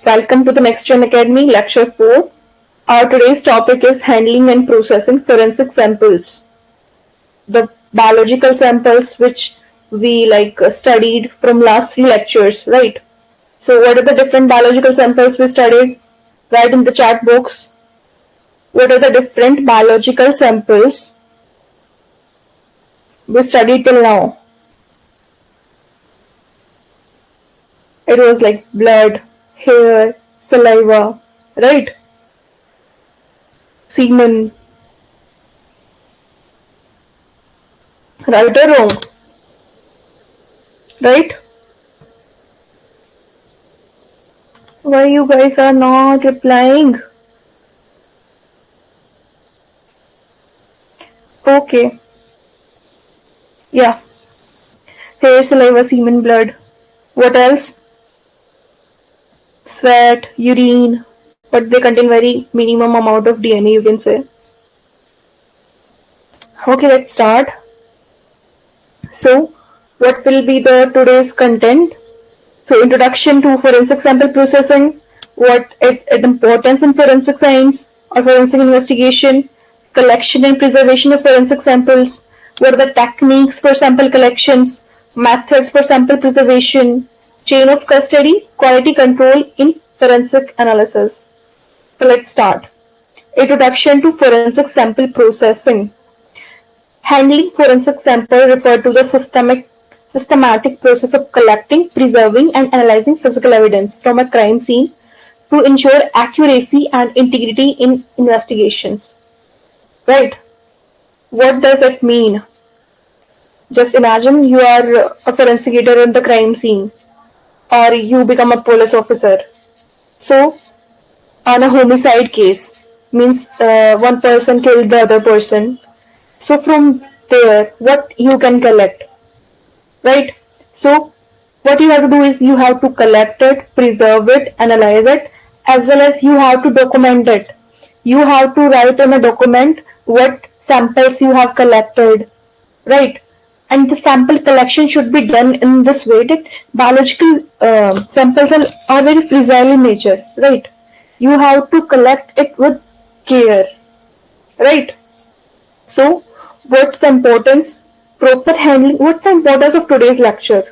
Welcome to the Next Gen Academy, Lecture 4. Our today's topic is handling and processing forensic samples. The biological samples which we studied from last 3 lectures, right? So what are the different biological samples we studied? Write in the chat box. What are the different biological samples we studied till now? It was like blood, hair, saliva, right? Semen. Right or wrong? Right? Why you guys are not replying? Okay. Yeah. Hair, saliva, semen, blood. What else? Sweat, urine. But they contain very minimum amount of DNA, you can say. Okay, let's start. So, what will be the today's content? So, introduction to forensic sample processing. What is its importance in forensic science or forensic investigation? Collection and preservation of forensic samples. What are the techniques for sample collections? Methods for sample preservation. Chain of custody, quality control in forensic analysis. So, let's start. Introduction to forensic sample processing. Handling forensic sample refer to the systematic process of collecting, preserving, and analyzing physical evidence from a crime scene to ensure accuracy and integrity in investigations. Right? What does it mean? Just imagine you are a forensicator in the crime scene, or you become a police officer. So, on a homicide case, means one person killed the other person. So from there, what you can collect, right? So what you have to do is you have to collect it, preserve it, analyze it, as well as you have to document it. You have to write in a document what samples you have collected, right? And the sample collection should be done in this way that biological samples are very fragile in nature, right? You have to collect it with care, right? So, what's the importance? Proper handling. What's the importance of today's lecture?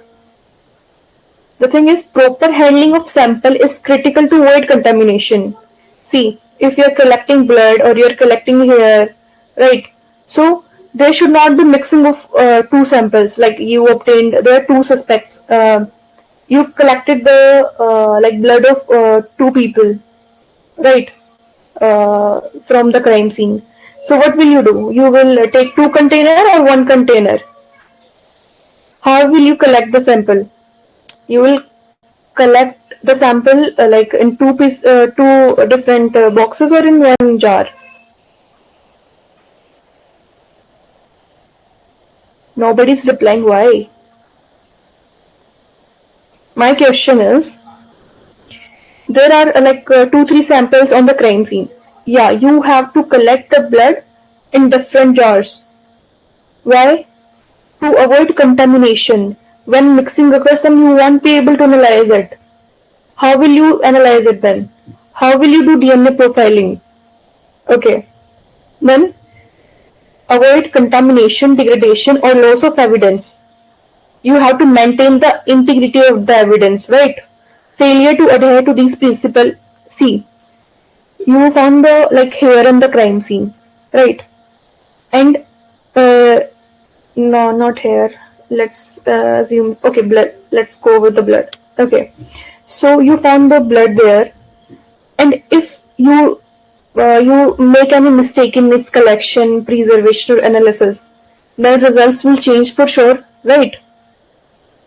The thing is, proper handling of sample is critical to avoid contamination. See, if you're collecting blood or you're collecting hair, right? So, there should not be mixing of two samples. Like you obtained, there are two suspects. You collected the blood of two people, right? From the crime scene. So what will you do? You will take 2 container or 1 container. How will you collect the sample? You will collect the sample in two different boxes or in one jar. Nobody's replying. Why? My question is, there are 2-3 samples on the crime scene. Yeah, you have to collect the blood in different jars. Why? To avoid contamination. When mixing occurs, then you won't be able to analyze it. How will you analyze it then? How will you do DNA profiling? Okay. Then, avoid contamination, degradation, or loss of evidence. You have to maintain the integrity of the evidence, right? Failure to adhere to these principles. See, you found the hair in the crime scene, right? And no, not hair. Let's assume. Okay, blood. Let's go with the blood. Okay, so you found the blood there, and if you make any mistake in its collection, preservation, or analysis, then results will change for sure, right?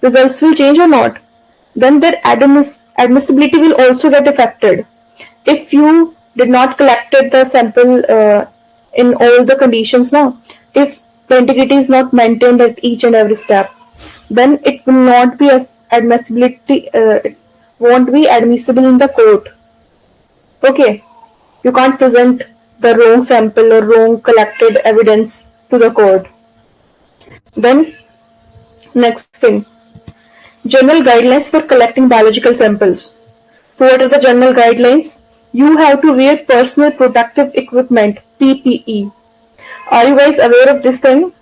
Results will change or not. Then their admissibility will also get affected. If you did not collected the sample in all the conditions now, if the integrity is not maintained at each and every step, then it will not be admissibility. It won't be admissible in the court. Okay, you can't present the wrong sample or wrong collected evidence to the court. Then, next thing, general guidelines for collecting biological samples. So what are the general guidelines? You have to wear personal protective equipment, PPE. Are you guys aware of this thing?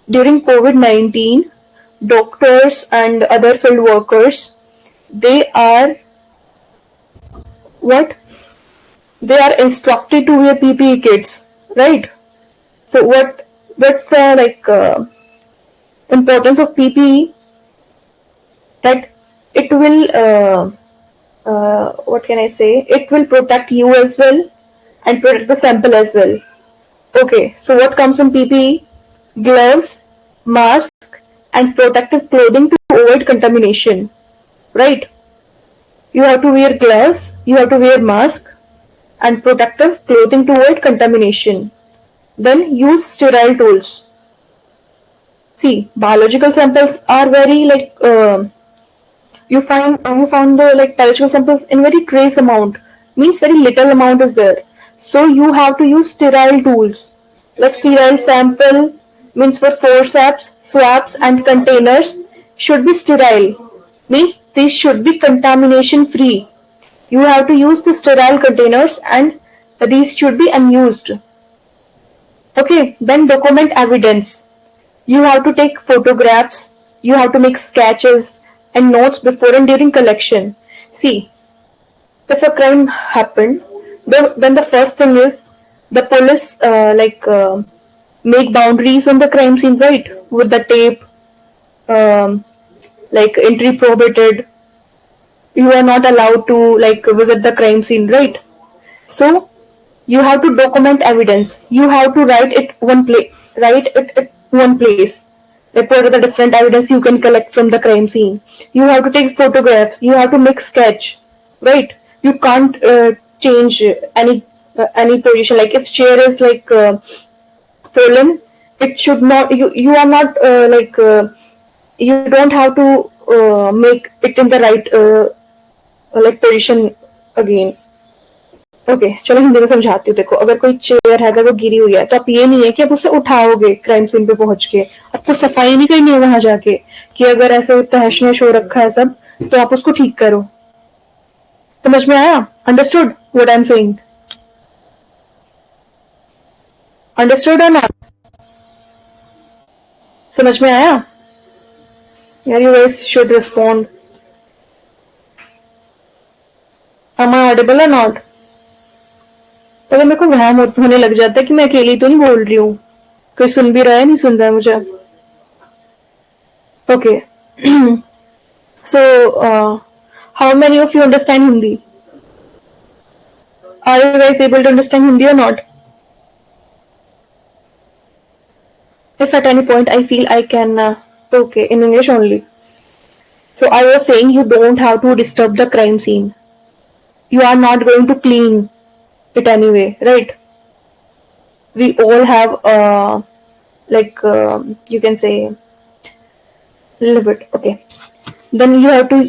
During COVID-19, doctors and other field workers, they are what? They are instructed to wear PPE kits, right? So what's the importance of PPE? That it will what can I say? It will protect you as well and protect the sample as well. Okay, so what comes in PPE? Gloves, mask, and protective clothing to avoid contamination. Right? You have to wear gloves, you have to wear mask, and protective clothing to avoid contamination. Then use sterile tools. See, biological samples are very you found the biological samples in very trace amount, means very little amount is there. So you have to use sterile tools. Like sterile sample means for forceps, swabs and containers should be sterile. Means these should be contamination free. You have to use the sterile containers and these should be unused. Okay, then document evidence. You have to take photographs, you have to make sketches and notes before and during collection. See, if a crime happened, then the first thing is the police make boundaries on the crime scene, right? With the tape, entry prohibited. You are not allowed to visit the crime scene, right? So you have to document evidence. You have to write it at one place. Like what are the different evidence you can collect from the crime scene? You have to take photographs. You have to make sketch, right? You can't change any position. Like if chair is fallen, it should not. You are not you don't have to make it in the right position again. Okay चलो हिंदी में समझाती हूँ. देखो अगर कोई chair है अगर वो गिरी हुई है तो आप ये नहीं है कि आप उसे उठाओगे क्राइम सीन पे पहुंच के. आपको सफाई नहीं करनी है वहां जाके कि अगर ऐसे तहश नहश हो रखा है सब तो आप उसको ठीक करो. समझ में आया? Understood what I am saying? Understood or not? समझ में आया? यार you guys should respond. Am I audible or not? अगर मेरे को वहम होने लग जाता है कि मैं अकेली तो नहीं बोल रही हूँ, कोई सुन भी रहा है नहीं सुन रहा है मुझे. Okay so how many of you understand Hindi? Are you guys able to understand Hindi or not? If at any point I feel I can okay in English only. So I was saying you don't have to disturb the crime scene. You are not going to clean it anyway, right? We all have you can say live it. Okay, then you have to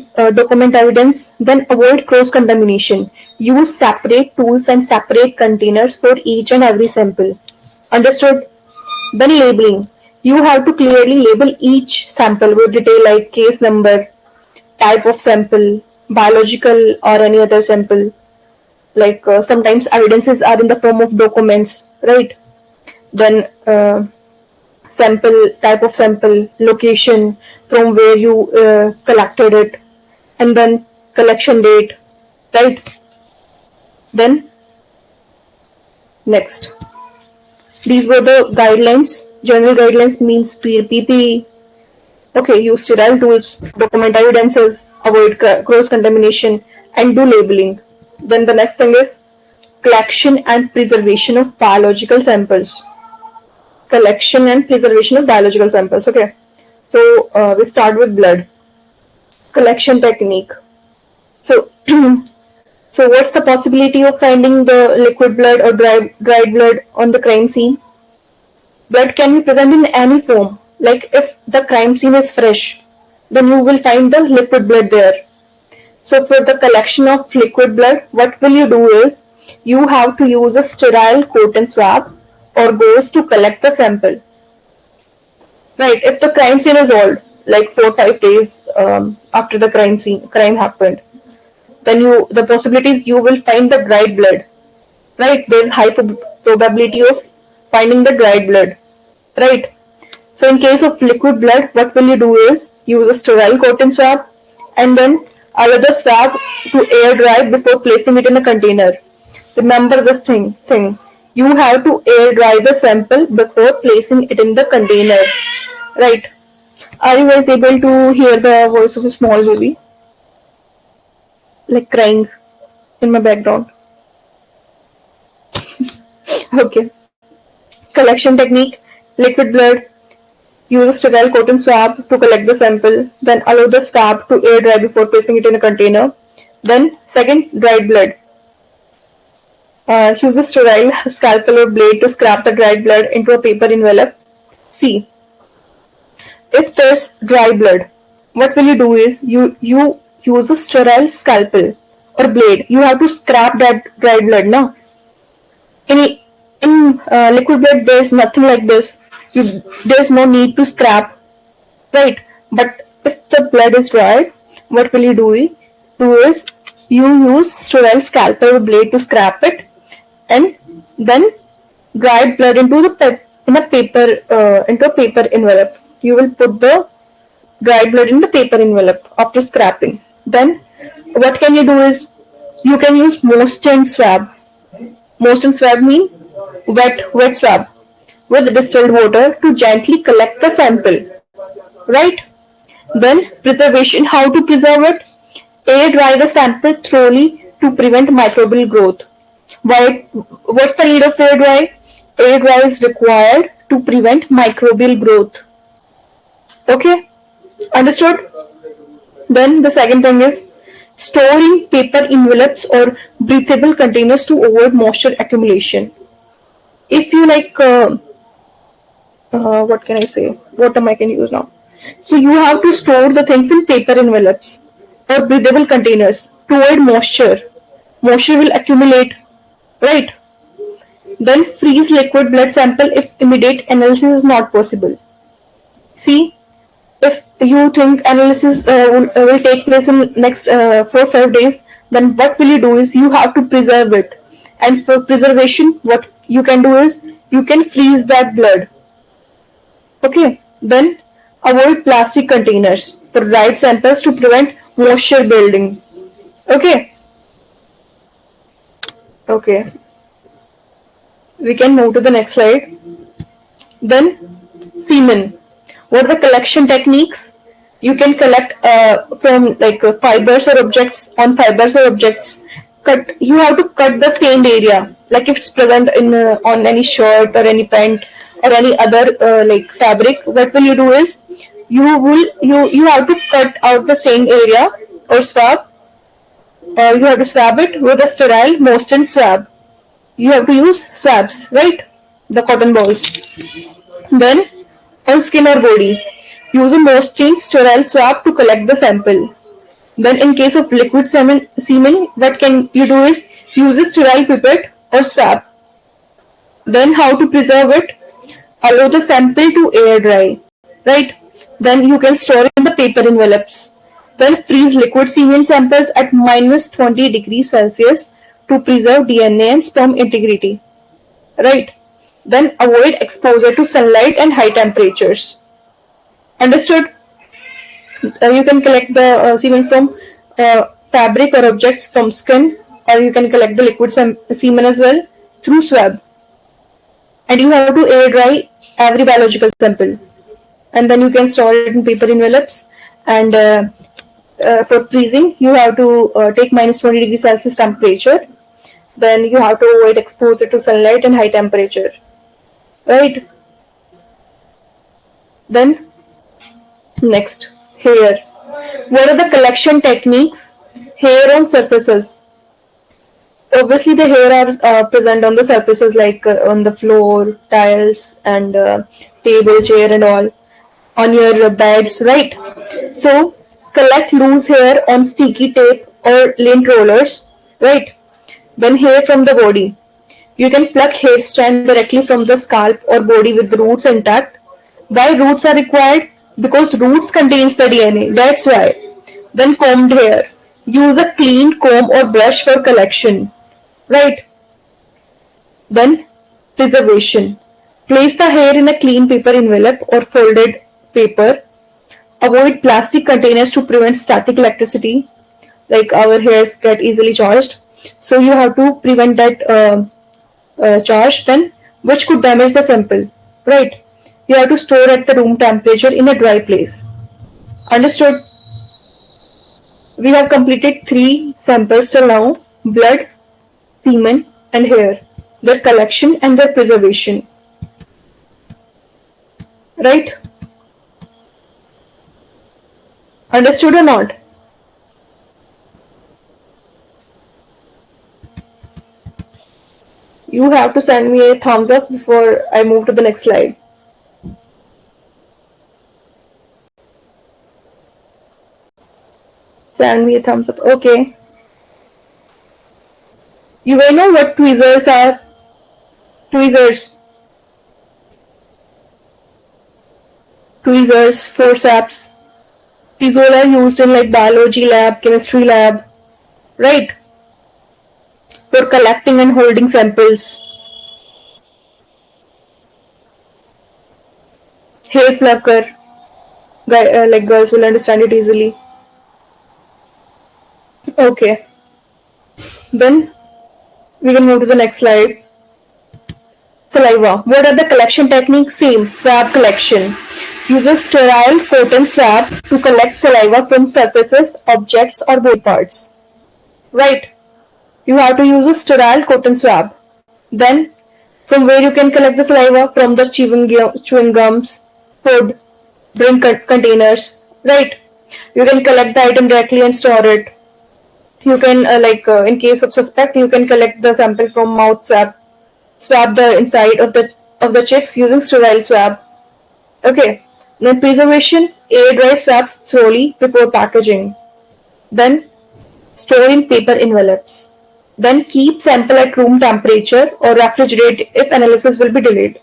document evidence. Then avoid cross contamination. Use separate tools and separate containers for each and every sample. Understood? Then labeling. You have to clearly label each sample with detail like case number, type of sample, biological or any other sample. Sometimes evidences are in the form of documents, right? Then sample, type of sample, location from where you collected it, and then collection date, right? Then next, these were the guidelines. General guidelines means PPE. Okay, use sterile tools, document evidences, avoid cross contamination, and do labeling. Then the next thing is collection and preservation of biological samples. Collection and preservation of biological samples. Okay, so we start with blood collection technique. So so what's the possibility of finding the liquid blood or dried blood on the crime scene? Blood can be present in any form. Like if the crime scene is fresh, then you will find the liquid blood there. So for the collection of liquid blood, what will you do is you have to use a sterile cotton swab or gauze to collect the sample. Right? If the crime scene is old, like 4 or 5 days after the crime happened, then the possibilities you will find the dried blood, right? There's high probability of finding the dried blood, right? So in case of liquid blood, what will you do is use a sterile cotton swab and then allow the swab to air dry before placing it in a container. Remember this thing. You have to air dry the sample before placing it in the container, right? Are you guys able to hear the voice of a small baby? Like crying in my background. Okay. Collection technique, liquid blood. Use a sterile cotton swab to collect the sample, then allow the swab to air dry before placing it in a container. Then second, dried blood. Use a sterile scalpel or blade to scrap the dried blood into a paper envelope. See, if there's dry blood, what will you do is you use a sterile scalpel or blade. You have to scrap that dried blood now. In liquid blood, there's nothing like this. There's no need to scrap, right? But if the blood is dried, what will you do is you use sterile scalpel or blade to scrap it, and then dried blood into a paper envelope. You will put the dried blood in the paper envelope after scrapping. Then what can you do is you can use moistened swab. Moistened swab means wet swab with distilled water to gently collect the sample, right? Then preservation, how to preserve it? Air dry the sample thoroughly to prevent microbial growth. What's the need of air dry? Air dry is required to prevent microbial growth. Okay, understood? Then the second thing is storing paper envelopes or breathable containers to avoid moisture accumulation. If you like, what can I say? What am I can use now? So you have to store the things in paper envelopes or breathable containers to avoid moisture. Moisture will accumulate, right? Then freeze liquid blood sample if immediate analysis is not possible. See, if you think analysis will take place in next 4 or 5 days, then what will you do is you have to preserve it. And for preservation, what you can do is you can freeze that blood. Okay, then avoid plastic containers for dried samples to prevent moisture building. Okay. Okay. We can move to the next slide. Then semen. What are the collection techniques? You can collect from fibers or objects on fibers or objects. You have to cut the stained area, like if it's present in on any shirt or any pant or any other fabric. What will you do is you have to cut out the stained area or swab. You have to swab it with a sterile moistened swab. You have to use swabs, right? The cotton balls. Then on skin or body, use a moistened sterile swab to collect the sample. Then in case of liquid semen, what can you do is use a sterile pipette or swab. Then how to preserve it? Allow the sample to air dry, right? Then you can store it in the paper envelopes. Then freeze liquid semen samples at -20 degrees Celsius to preserve DNA and sperm integrity, right? Then avoid exposure to sunlight and high temperatures. Understood? You can collect the semen from fabric or objects from skin, or you can collect the liquid semen as well through swab. And you have to air dry every biological sample. And then you can store it in paper envelopes. And for freezing, you have to take -20 degrees Celsius temperature. Then you have to avoid exposure to sunlight and high temperature, right? Then next, hair. What are the collection techniques? Hair on surfaces. Obviously, the hair are present on the surfaces like on the floor, tiles, and table, chair, and all on your beds, right? So collect loose hair on sticky tape or lint rollers, right? Then hair from the body. You can pluck hair strand directly from the scalp or body with the roots intact. Why roots are required? Because roots contains the DNA. That's why. Then combed hair. Use a clean comb or brush for collection, right? Then preservation. Place the hair in a clean paper envelope or folded paper. Avoid plastic containers to prevent static electricity, like our hairs get easily charged. So you have to prevent that charge, then which could damage the sample, right? You have to store at the room temperature in a dry place. Understood? We have completed 3 samples till now: blood, semen, and hair. Their collection and their preservation. Right? Understood or not? You have to send me a thumbs up before I move to the next slide. Send me a thumbs up. Okay. You may know what tweezers are. Tweezers. Tweezers, forceps. These all are used in like biology lab, chemistry lab, right? For collecting and holding samples. Hair plucker. Like girls will understand it easily. Okay. Then we can move to the next slide. Saliva. What are the collection techniques? Same. Swab collection. Use a sterile cotton swab to collect saliva from surfaces, objects, or body parts. Right. You have to use a sterile cotton swab. Then, from where you can collect the saliva? From the chewing gums, food, drink containers. Right. You can collect the item directly and store it. You can, in case of suspect, you can collect the sample from mouth swab. Swab the inside of the chicks using sterile swab. Okay. Then preservation, air dry swabs thoroughly before packaging. Then store in paper envelopes. Then keep sample at room temperature or refrigerate if analysis will be delayed.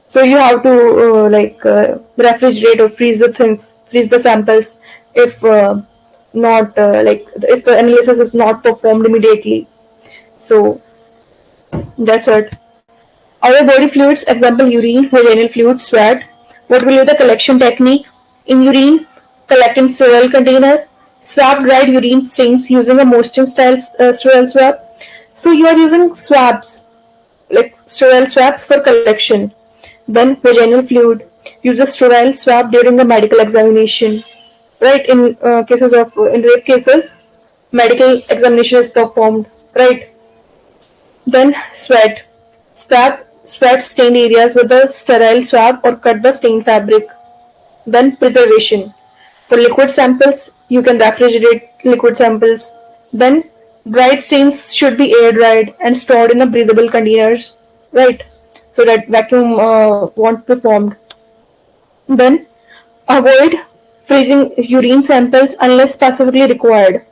So you have to refrigerate or freeze the samples if not if the analysis is not performed immediately. So that's it. Other body fluids, example urine, vaginal fluid, sweat. What will be the collection technique? In urine, collect in sterile container. Swab dried urine stains using a Mosten style sterile swab. So you are using swabs, like sterile swabs for collection. Then vaginal fluid. Use a sterile swab during the medical examination. Right, in cases of in rape cases, medical examination is performed. Right. Then sweat. Sweat stained areas with a sterile swab or cut the stained fabric. Then preservation. For liquid samples, you can refrigerate liquid samples. Then dried stains should be air dried and stored in a breathable containers, right? So that vacuum won't be formed. Then avoid freezing urine samples unless specifically required.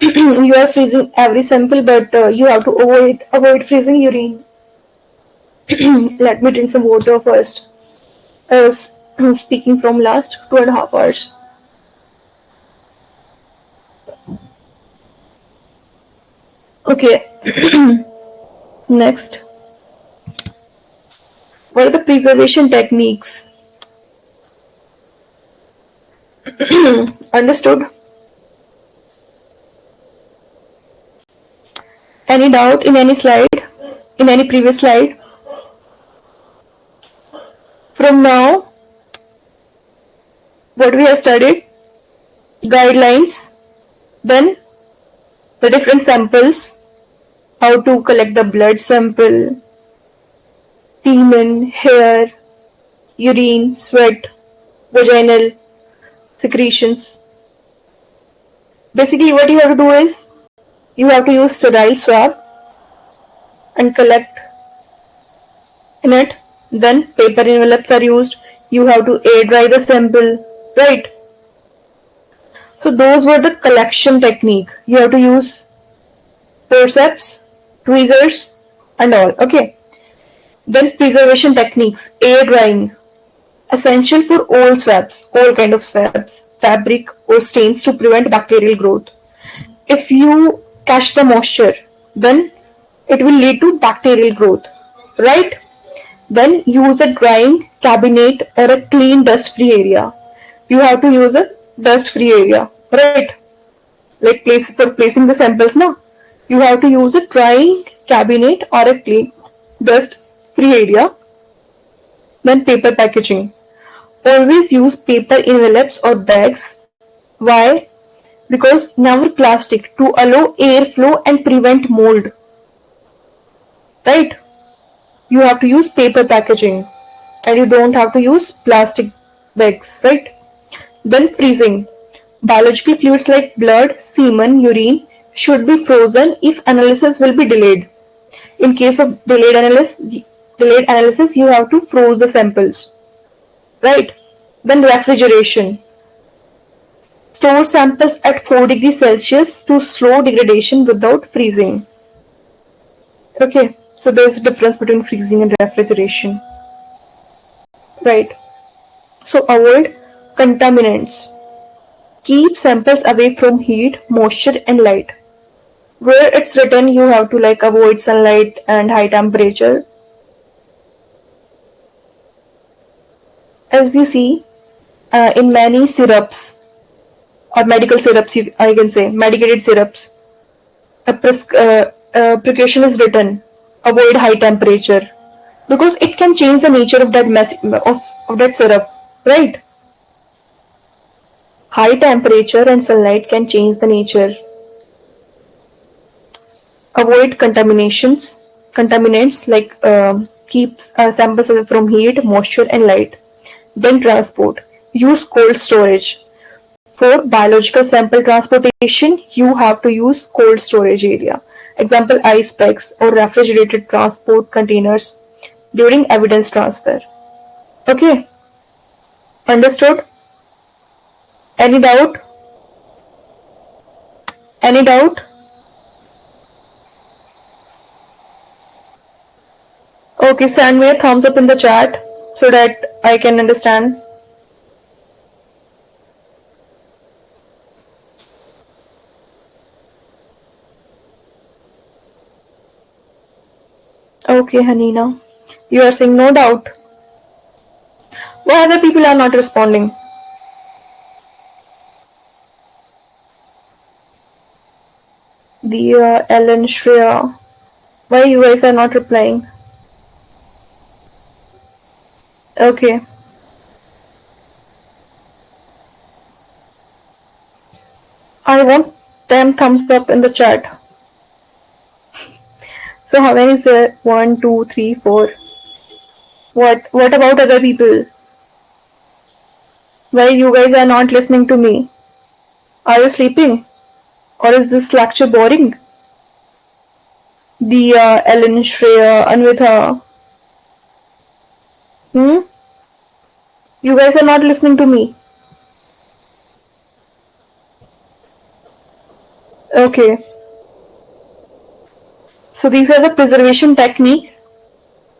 You are freezing every sample, but you have to avoid freezing urine. Let me drink some water first. I was speaking from last 2.5 hours. Okay. Next. What are the preservation techniques? Understood? Any doubt in any slide? In any previous slide? From now, what we have studied? Guidelines, then the different samples, how to collect the blood sample, semen, hair, urine, sweat, vaginal secretions. Basically what you have to do is, you have to use sterile swab and collect in it. Then paper envelopes are used. You have to air dry the sample, right? So those were the collection technique. You have to use forceps, tweezers and all. Okay. Then preservation techniques, air drying, essential for all swabs, all kind of swabs. fabric or stains to prevent bacterial growth. If you catch the moisture, then it will lead to bacterial growth, right? Then use a drying cabinet or a clean dust-free area. You have to use a dust-free area, right? Like place for placing the samples now. You have to use a drying cabinet or a clean dust-free area. Then paper packaging. Always use paper envelopes or bags. Why? Because never plastic to allow airflow and prevent mold. Right? You have to use paper packaging and you don't have to use plastic bags, right? Then freezing. Biological fluids like blood, semen, urine should be frozen if analysis will be delayed. In case of delayed analysis, you have to freeze the samples, right? Then refrigeration. Store samples at 4 degrees Celsius to slow degradation without freezing. Okay, so there's a difference between freezing and refrigeration, right? So avoid contaminants. Keep samples away from heat, moisture and light. Where it's written you have to like avoid sunlight and high temperature. As you see in many syrups or medical syrups, I can say medicated syrups, a precaution is written: avoid high temperature, because it can change the nature of that syrup, right? High temperature and sunlight can change the nature. Avoid contaminants like keep samples away from heat, moisture and light. Then transport. Use cold storage. For biological sample transportation, you have to use cold storage area. Example, ice packs or refrigerated transport containers during evidence transfer. Okay, understood? Any doubt? Any doubt? Okay, send me a thumbs up in the chat so that I can understand. Okay, Hanina. You are saying no doubt. Why other people are not responding? Dia, Ellen, Shreya. Why you guys are not replying? Okay. I want 10 thumbs up in the chat. So how many is there? 1, 2, 3, 4. What about other people? Why you guys are not listening to me? Are you sleeping? Or is this lecture boring? Dia, Ellen, Shreya, Anvitha. You guys are not listening to me. Okay. So these are the preservation technique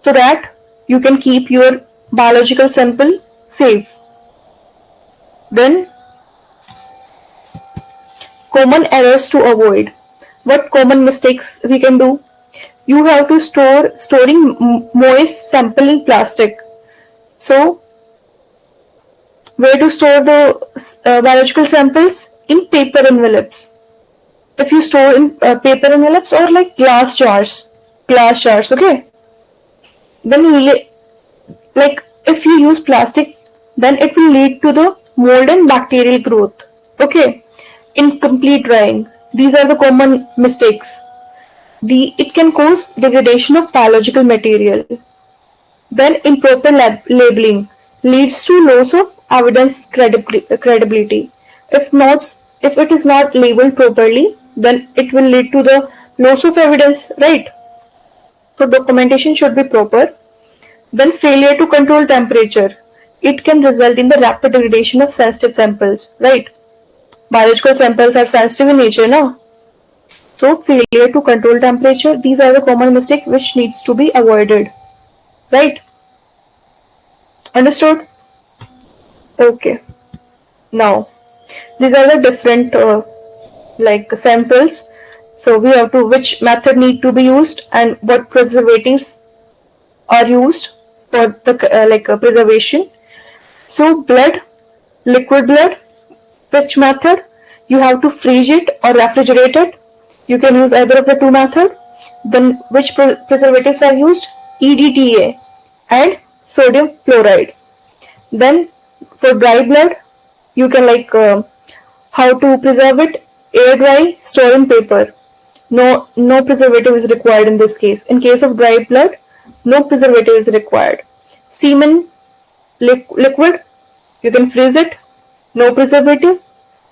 so that you can keep your biological sample safe. Then common errors to avoid. What common mistakes we can do? You have to storing moist sample in plastic. So where to store the biological samples? In paper envelopes. If you store in paper envelopes or like glass jars, okay? Then like if you use plastic, then it will lead to the mold and bacterial growth, okay? Incomplete drying. These are the common mistakes. It can cause degradation of biological material. Then improper labeling leads to loss of evidence credibility. If it is not labeled properly, then it will lead to the loss of evidence, right? So documentation should be proper. Then failure to control temperature. It can result in the rapid degradation of sensitive samples, right? Biological samples are sensitive in nature, no? So failure to control temperature, these are the common mistakes which needs to be avoided, right? Understood? Okay. Now, These are the different samples. So we have to which method need to be used and what preservatives are used for the preservation. So blood, liquid blood, which method? You have to freeze it or refrigerate it. You can use either of the two methods. Then which preservatives are used? EDTA and sodium fluoride. Then for dry blood, you can how to preserve it? Air dry, store in paper. No preservative is required in this case. In case of dry blood, no preservative is required. Semen liquid, you can freeze it, no preservative.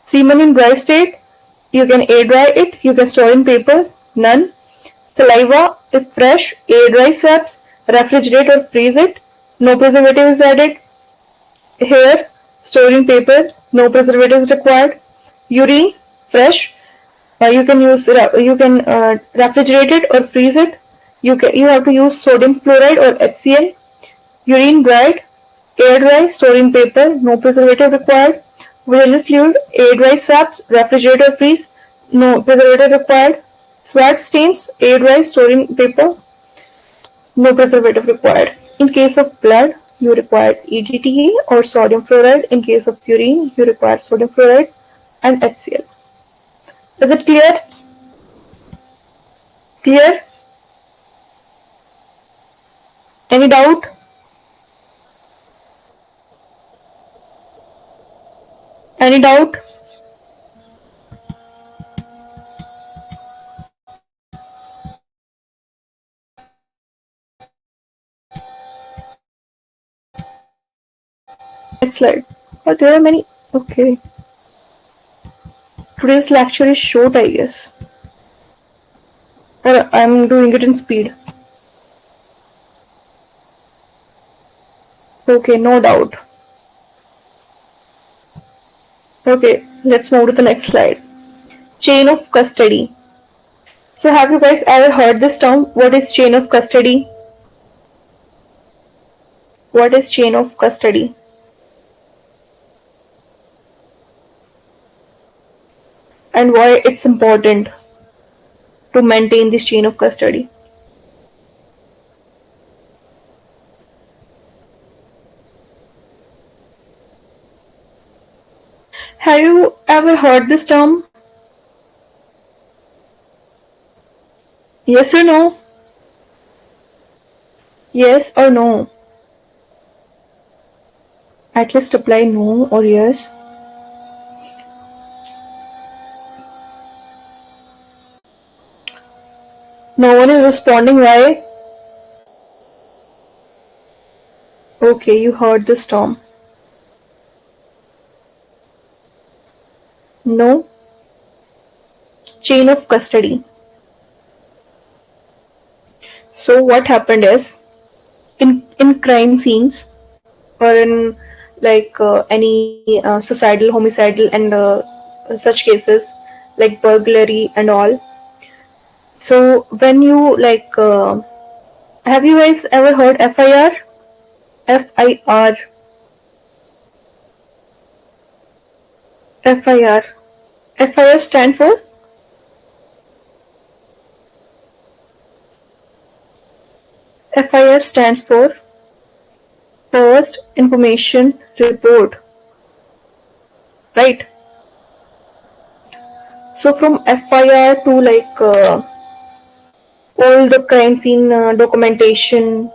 Semen in dry state, you can air dry it, you can store in paper, none. Saliva, if fresh, air dry swabs, refrigerate or freeze it, no preservative is added. Hair, stored in paper, no preservative is required. Urine, fresh, you can refrigerate it or freeze it. You have to use sodium fluoride or HCl. Urine dried, air dry, stored in paper, no preservative required. Vaginal fluid, air dry swabs, refrigerate or freeze, no preservative required. Swab stains, air dry, stored in paper, no preservative required. In case of blood, you require EDTA or sodium fluoride. In case of urine, you require sodium fluoride and HCl. Is it clear? Clear? Any doubt? Any doubt? Next slide. Oh, there are many. Okay. Today's lecture is short, I guess. Or I'm doing it in speed. Okay, no doubt. Okay, let's move to the next slide. Chain of custody. So have you guys ever heard this term? What is chain of custody? What is chain of custody? And why it's important to maintain this chain of custody? Have you ever heard this term? Yes or no? Yes or no? At least reply no or yes. No one is responding. Why? Okay, you heard this term. No. Chain of custody. So what happened is, in crime scenes or in any suicidal, homicidal and such cases like burglary and all. So when you have you guys ever heard FIR? FIR. FIR. FIR stand for FIR stands for First Information Report. Right? So from FIR to all the crime scene documentation,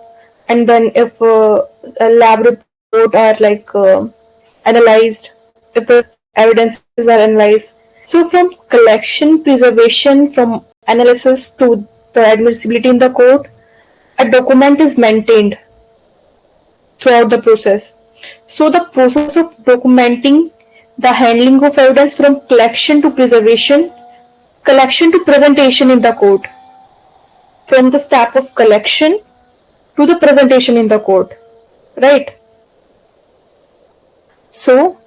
and then if a lab report are analyzed, if the evidences are analyzed. So from collection, preservation, from analysis to the admissibility in the court, a document is maintained throughout the process. So the process of documenting the handling of evidence from collection to preservation, collection to presentation in the court, from the step of collection to the presentation in the court, right? So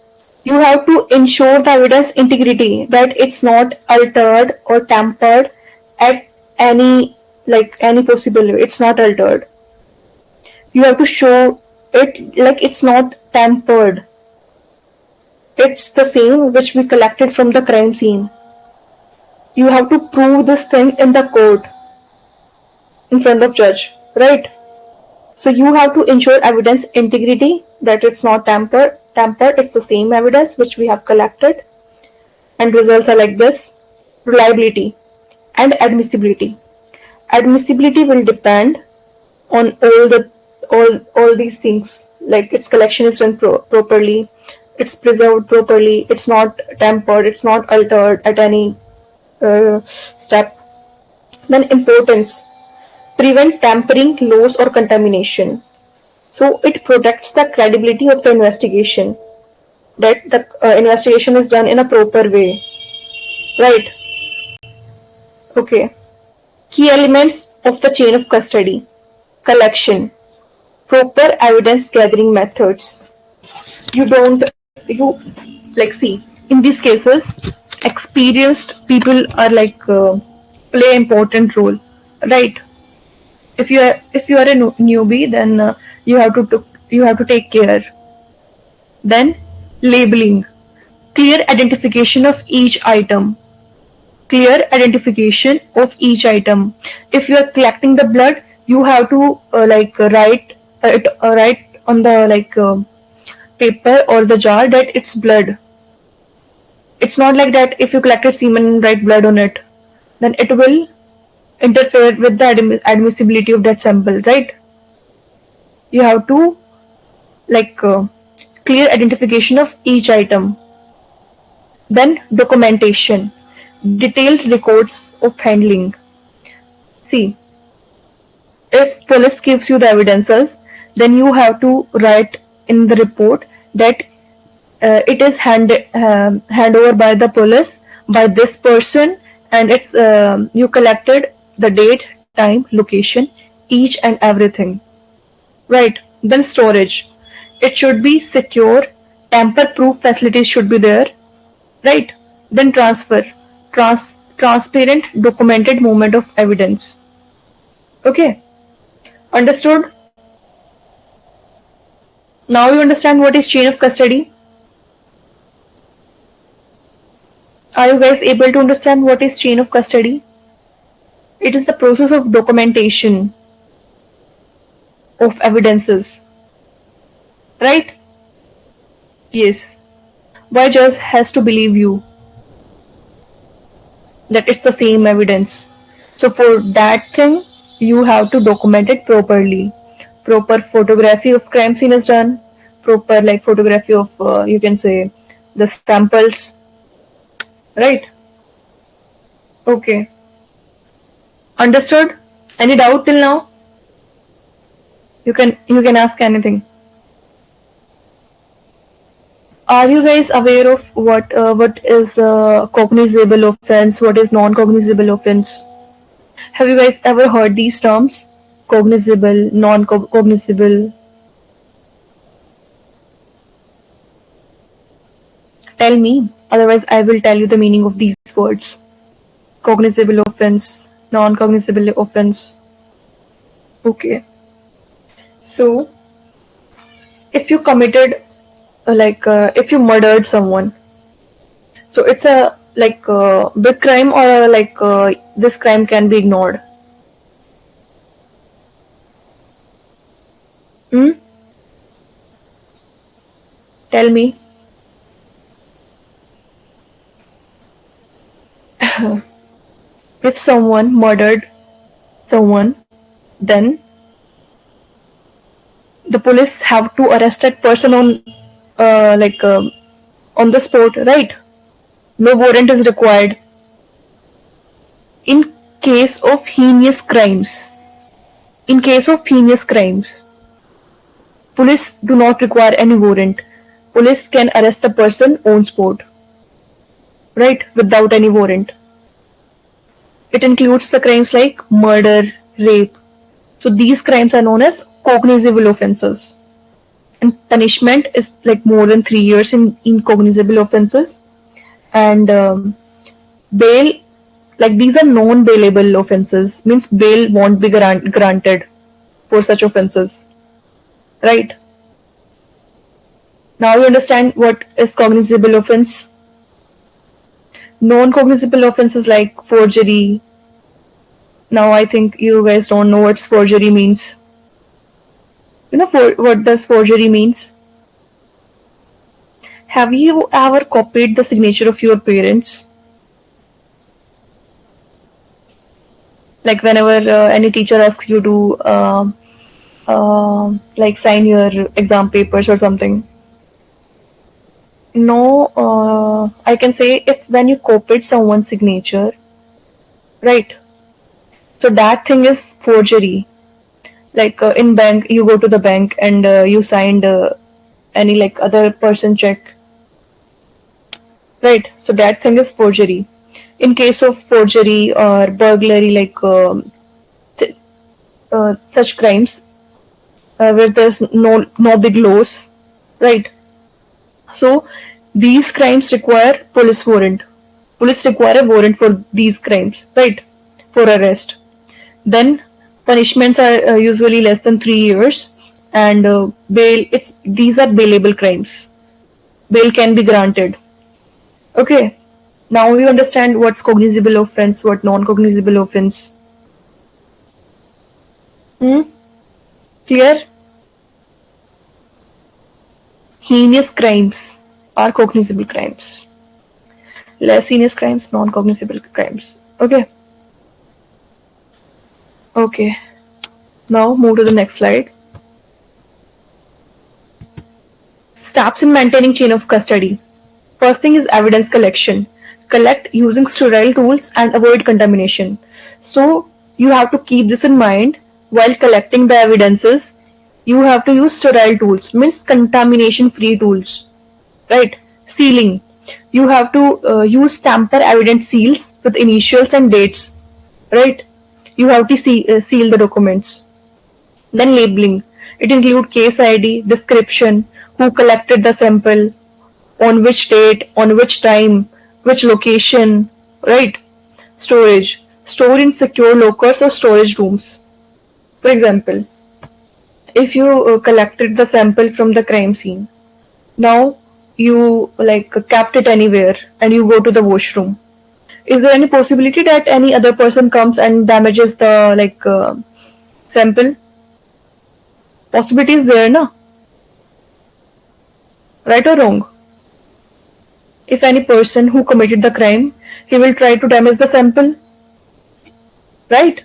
you have to ensure the evidence integrity, that it's not altered or tampered at any possible way. It's not altered. You have to show it like it's not tampered. It's the same which we collected from the crime scene. You have to prove this thing in the court, in front of judge, right? So you have to ensure evidence integrity, that it's not tampered, it's the same evidence which we have collected, and results are like this. Reliability and admissibility. Admissibility will depend on all these things, like its collection is done properly, it's preserved properly, it's not tampered, it's not altered at any step. Then importance, prevent tampering, loss or contamination. So it protects the credibility of the investigation, that the investigation is done in a proper way, right? Okay. Key elements of the chain of custody. Collection, proper evidence gathering methods. You like see, in these cases experienced people are like play important role, right? If you are a newbie, then you have to take care. Then labeling, clear identification of each item. Clear identification of each item. If you are collecting the blood, you have to write on the paper or the jar that it's blood. It's not like that if you collected semen and write blood on it, then it will interfere with the admissibility of that sample, right? You have to like clear identification of each item. Then documentation, detailed records of handling. See, if police gives you the evidences, then you have to write in the report that it is hand over by the police by this person, and it's you collected the date, time, location, each and everything, right? Then storage, it should be secure, tamper proof facilities should be there, right? Then transfer, transparent documented movement of evidence. Okay, understood? Now you understand what is chain of custody. Are you guys able to understand what is chain of custody? It is the process of documentation of evidences, right? Yes. Why judge has to believe you that it's the same evidence? So for that thing, you have to document it properly. Proper photography of crime scene is done. Proper like photography of you can say the samples, right? Okay. Understood? Any doubt till now? You can ask anything. Are you guys aware of what is cognizable offense? What is non-cognizable offense? Have you guys ever heard these terms? Cognizable, non-cognizable. Tell me. Otherwise, I will tell you the meaning of these words. Cognizable offense, non-cognizable offense. Okay. So, if you committed, if you murdered someone, so it's a big crime, or this crime can be ignored. Hmm? Tell me. If someone murdered someone, then the police have to arrest that person uh, like uh, on the spot, right? No warrant is required. In case of heinous crimes, in case of heinous crimes, police do not require any warrant. Police can arrest the person on spot, right? Without any warrant. It includes the crimes like murder, rape. So these crimes are known as cognizable offenses. And punishment is like more than 3 years in cognizable offenses. And bail, like these are non-bailable offenses, means bail won't be granted for such offenses, right? Now you understand what is cognizable offense. Non-cognizable offenses like forgery. Now I think you guys don't know what forgery means. You know what does forgery means? Have you ever copied the signature of your parents? Like whenever any teacher asks you to like sign your exam papers or something. No, I can say if when you copied someone's signature, right? So that thing is forgery. Like in bank, you go to the bank and you signed any like other person check, right? So that thing is forgery. In case of forgery or burglary, like th- such crimes where there's no big loss, right? So these crimes require police warrant. Police require a warrant for these crimes, right? For arrest. Then punishments are usually less than 3 years, and bail. It's these are bailable crimes. Bail can be granted. Okay. Now you understand what's cognizable offense, what non-cognizable offense. Hmm? Clear? Heinous crimes are cognizable crimes. Less heinous crimes, non-cognizable crimes. Okay. Okay. Now move to the next slide. Steps in maintaining chain of custody. First thing is evidence collection. Collect using sterile tools and avoid contamination. So you have to keep this in mind while collecting the evidences. You have to use sterile tools, means contamination free tools, right? Sealing. You have to use tamper evident seals with initials and dates, right? You have to seal the documents. Then labeling. It includes case ID, description, who collected the sample, on which date, on which time, which location, right? Storage. Store in secure lockers or storage rooms. For example, if you collected the sample from the crime scene, now you like kept it anywhere and you go to the washroom. Is there any possibility that any other person comes and damages the like sample? Possibility is there, na? Right or wrong? If any person who committed the crime, he will try to damage the sample, right?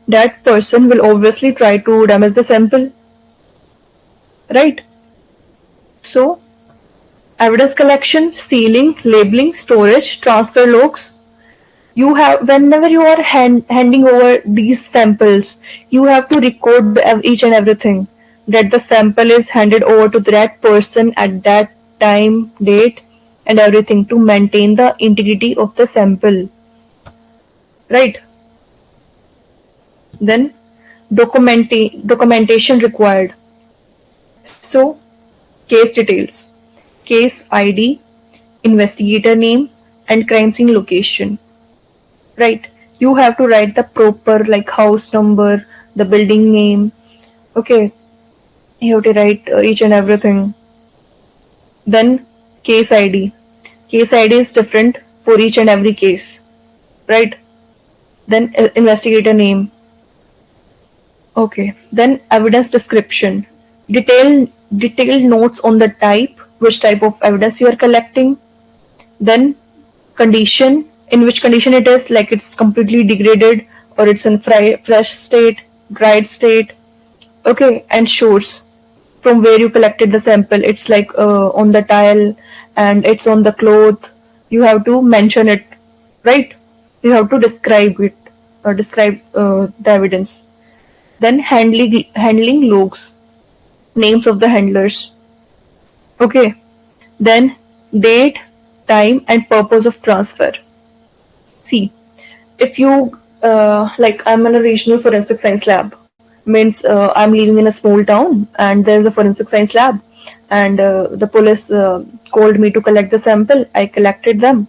That person will obviously try to damage the sample, right? So, evidence collection, sealing, labeling, storage, transfer logs. You have whenever you are handing over these samples, you have to record each and everything that the sample is handed over to that person at that time, date, and everything to maintain the integrity of the sample, right? Then documentation required. So, case details, case ID, investigator name, and crime scene location. Right? You have to write the proper like house number, the building name. Okay, you have to write each and everything. Then case ID. Case ID is different for each and every case. Right? Then investigator name. Okay. Then evidence description. Detailed notes on the type, which type of evidence you are collecting. Then condition, in which condition it is, like it's completely degraded or it's in fresh state, dried state. Okay, and source from where you collected the sample. It's like on the tile and it's on the cloth. You have to mention it, right? You have to describe it or describe the evidence. Then handling logs, names of the handlers. Okay, then date, time, and purpose of transfer. See, if you like, I'm in a regional forensic science lab, means I'm living in a small town and there's a forensic science lab, and the police called me to collect the sample. I collected them.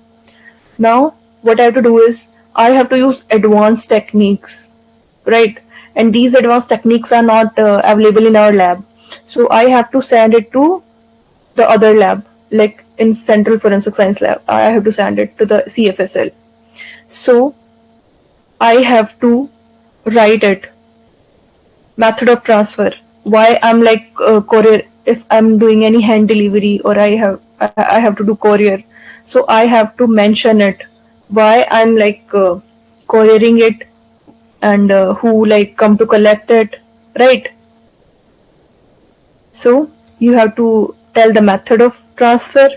Now what I have to do is I have to use advanced techniques, right? And these advanced techniques are not available in our lab, so I have to send it to the other lab, like in Central Forensic Science Lab. I have to send it to the CFSL. So I have to write it. Method of transfer. Why I'm like courier if I'm doing any hand delivery or I have to do courier. So I have to mention it. Why I'm like couriering it and who like come to collect it, right? So you have to tell the method of transfer,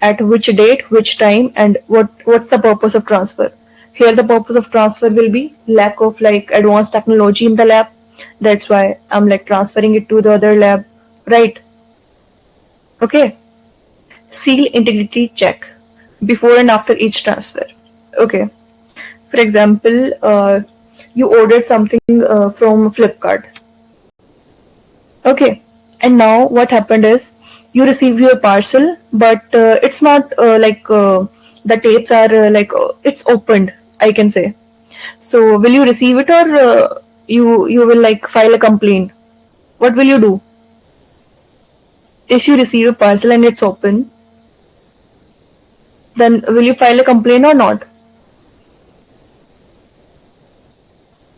at which date, which time, and what's the purpose of transfer. Here the purpose of transfer will be lack of like advanced technology in the lab. That's why I'm like transferring it to the other lab, right? Okay. Seal integrity check before and after each transfer. Okay. For example, you ordered something from Flipkart. Okay. And now what happened is you receive your parcel, but it's not the tapes are it's opened, I can say. So will you receive it or you will like file a complaint? What will you do? If you receive a parcel and it's open, then will you file a complaint or not?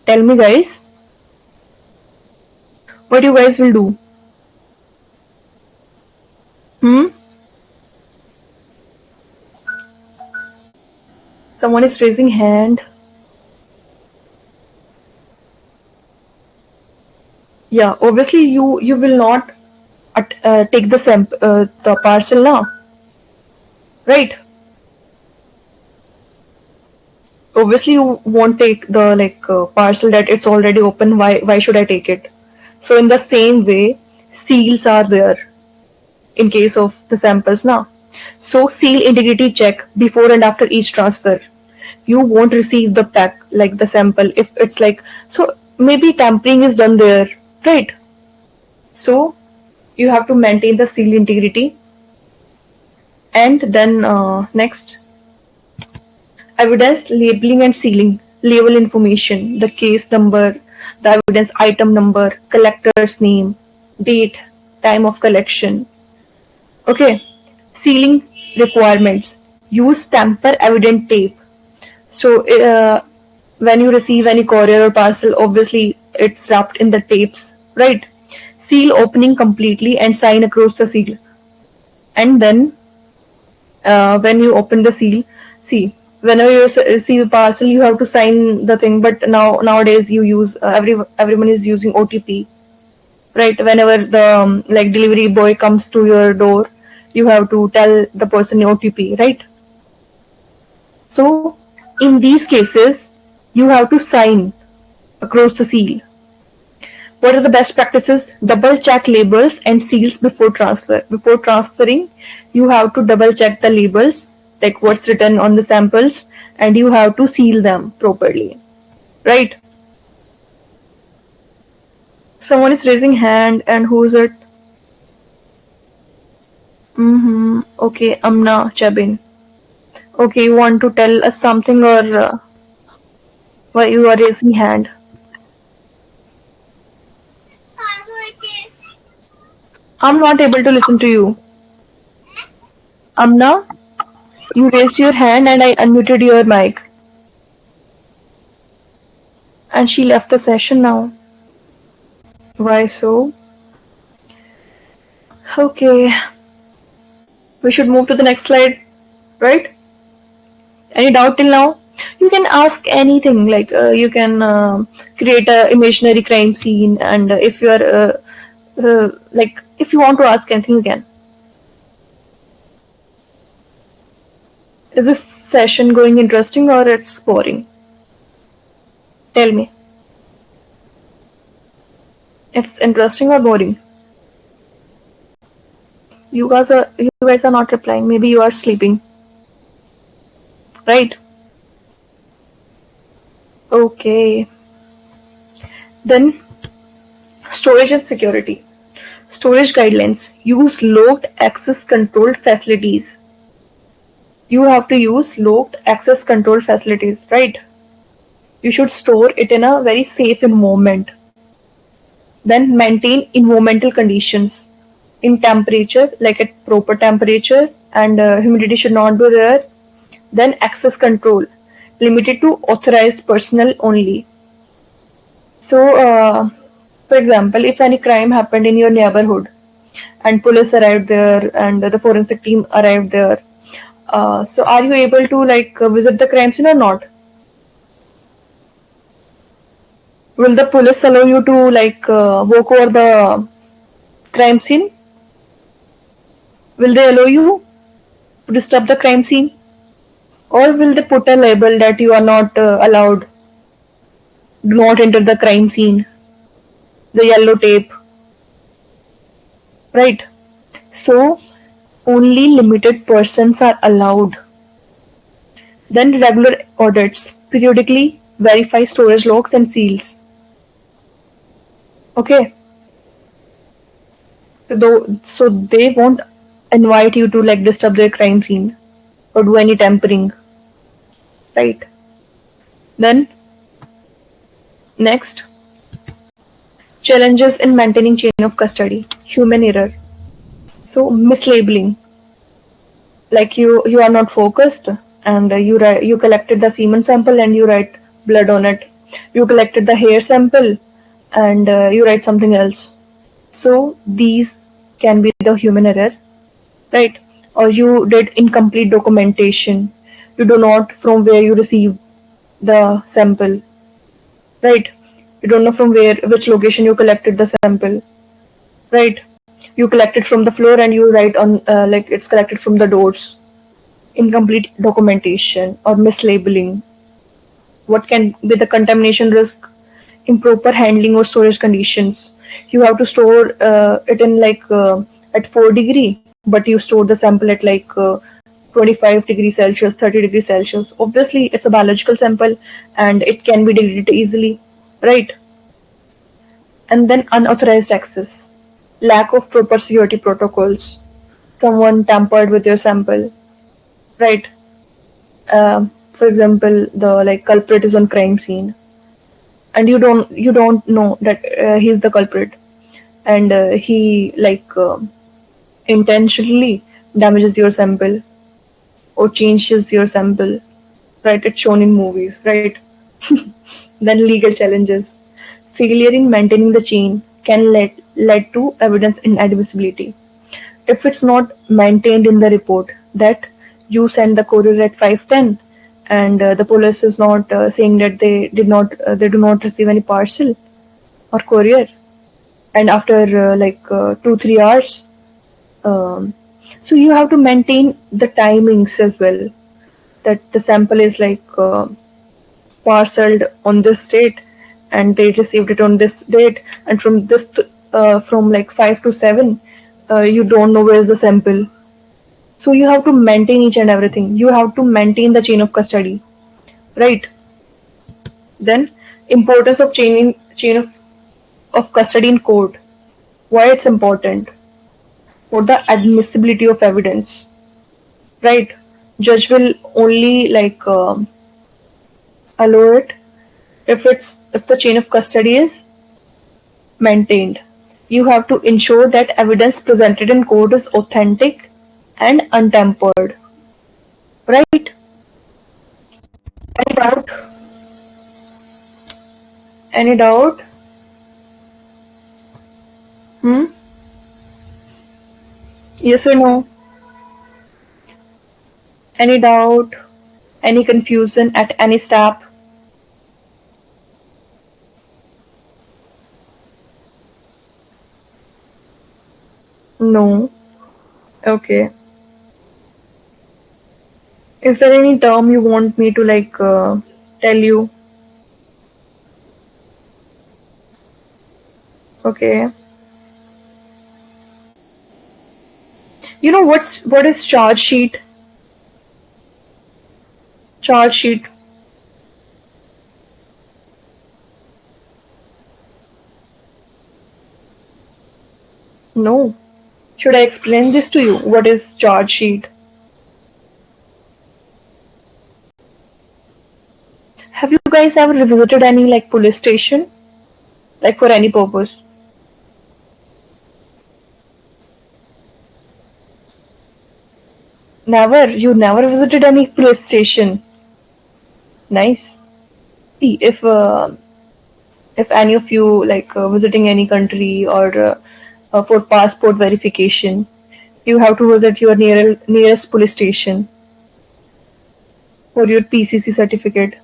Tell me guys, what you guys will do? Hmm? Someone is raising hand. Yeah, obviously you will not take the parcel now, right? Obviously you won't take the parcel that it's already open. Why should I take it? So in the same way, seals are there in case of the samples now. So seal integrity check before and after each transfer. You won't receive the pack like the sample if it's like so maybe tampering is done there, right? So you have to maintain the seal integrity. And then next, evidence labeling and sealing. Label information, the case number, the evidence item number, collector's name, date, time of collection. Okay. Sealing requirements. Use tamper evident tape. So when you receive any courier or parcel, obviously it's wrapped in the tapes, right? Seal opening completely and sign across the seal. And then when you open the seal, see, whenever you receive a parcel, you have to sign the thing. But nowadays you use everyone is using OTP, right? Whenever the delivery boy comes to your door, you have to tell the person OTP, right? So in these cases, you have to sign across the seal. What are the best practices? Double check labels and seals before transfer. Before transferring, you have to double check the labels, like what's written on the samples, and you have to seal them properly. Right? Someone is raising hand, and who is it? Okay, Amna Chabin. Okay, you want to tell us something or why you are raising hand? I'm not able to listen to you. Amna, you raised your hand and I unmuted your mic. And she left the session now. Why so? Okay, we should move to the next slide, right? Any doubt till now? You can ask anything, like you can create a imaginary crime scene, and if you are if you want to ask anything, you can. Is this session going interesting or it's boring? Tell me. It's interesting or boring? You guys are not replying. Maybe you are sleeping, right? Okay. Then storage and security. Storage guidelines. Use locked access controlled facilities. You have to use locked access control facilities, right? You should store it in a very safe environment. Then maintain environmental conditions. in temperature, like at proper temperature, and humidity should not be there. Then access control, limited to authorized personnel only. So, for example, if any crime happened in your neighborhood and police arrived there and the forensic team arrived there, so are you able to like visit the crime scene or not? Will the police allow you to like walk over the crime scene? Will they allow you to disturb the crime scene? Or will they put a label that you are not allowed, do not enter the crime scene, the yellow tape, right? So only limited persons are allowed. Then regular audits, periodically verify storage logs and seals. Okay, so they won't invite you to like disturb their crime scene or do any tampering, right? Then next, challenges in maintaining chain of custody, human error. So mislabeling, like you are not focused and you collected the semen sample and you write blood on it. You collected the hair sample and you write something else. So these can be the human error, right? Or you did incomplete documentation. You do not from where you receive the sample, right? You don't know from which location you collected the sample, right? You collect it from the floor and you write on like it's collected from the doors. Incomplete documentation or mislabeling. What can be the contamination risk? Improper handling or storage conditions. You have to store it in like at 4 degree, but you store the sample at like 25 degrees Celsius, 30 degrees Celsius. Obviously, it's a biological sample and it can be deleted easily, right? And then unauthorized access, lack of proper security protocols. Someone tampered with your sample, right? For example, the like culprit is on crime scene, and you don't know that he's the culprit, and he like intentionally damages your sample or changes your sample, right? It's shown in movies, right? Then legal challenges. Failure in maintaining the chain can lead to evidence inadmissibility. If it's not maintained in the report that you send the courier at 5:10 and the police is not saying that they do not receive any parcel or courier, and after 2-3 hours, um, so you have to maintain the timings as well, that the sample is like parceled on this date and they received it on this date, and from from like 5 to 7 you don't know where is the sample. So you have to maintain each and everything. You have to maintain the chain of custody, right? Then importance of chain of custody in court. Why it's important? For the admissibility of evidence, right? Judge will only like allow it if the chain of custody is maintained. You have to ensure that evidence presented in court is authentic and untampered, right? Any doubt? Any doubt? Hmm? Yes or no? Any doubt? Any confusion at any step? No. Okay. Is there any term you want me to like tell you? Okay. You know what is charge sheet? Charge sheet. No. Should I explain this to you? What is charge sheet? Have you guys ever visited any like police station? Like for any purpose? Never. You never visited any police station. Nice. See, if any of you like visiting any country or for passport verification, you have to visit your nearest police station for your PCC certificate,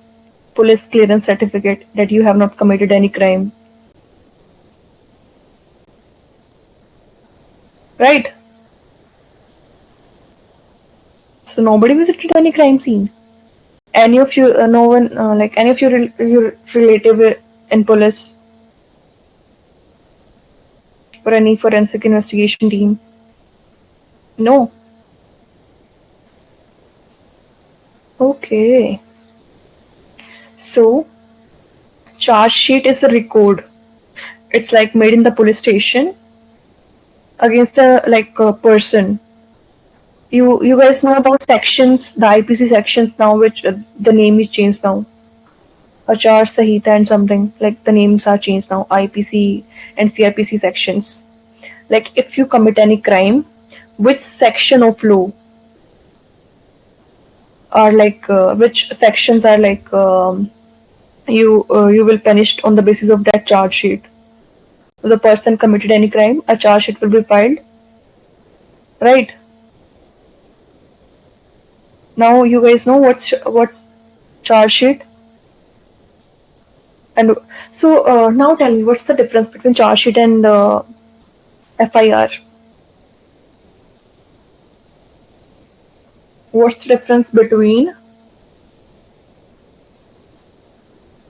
police clearance certificate that you have not committed any crime. Right? So nobody visited any crime scene. Any of you, no one, like any of your relative in police or any forensic investigation team? No. Okay. So charge sheet is a record. It's like made in the police station against a like a person. You guys know about sections, the IPC sections now, which the name is changed now. Achar Sahita and something like the names are changed now. IPC and CRPC sections. Like if you commit any crime, which section of law are like which sections are like you will punished on the basis of that charge sheet. If the person committed any crime, a charge sheet will be filed. Right now, you guys know what's charge sheet. And so now tell me, what's the difference between charge sheet and FIR? What's the difference between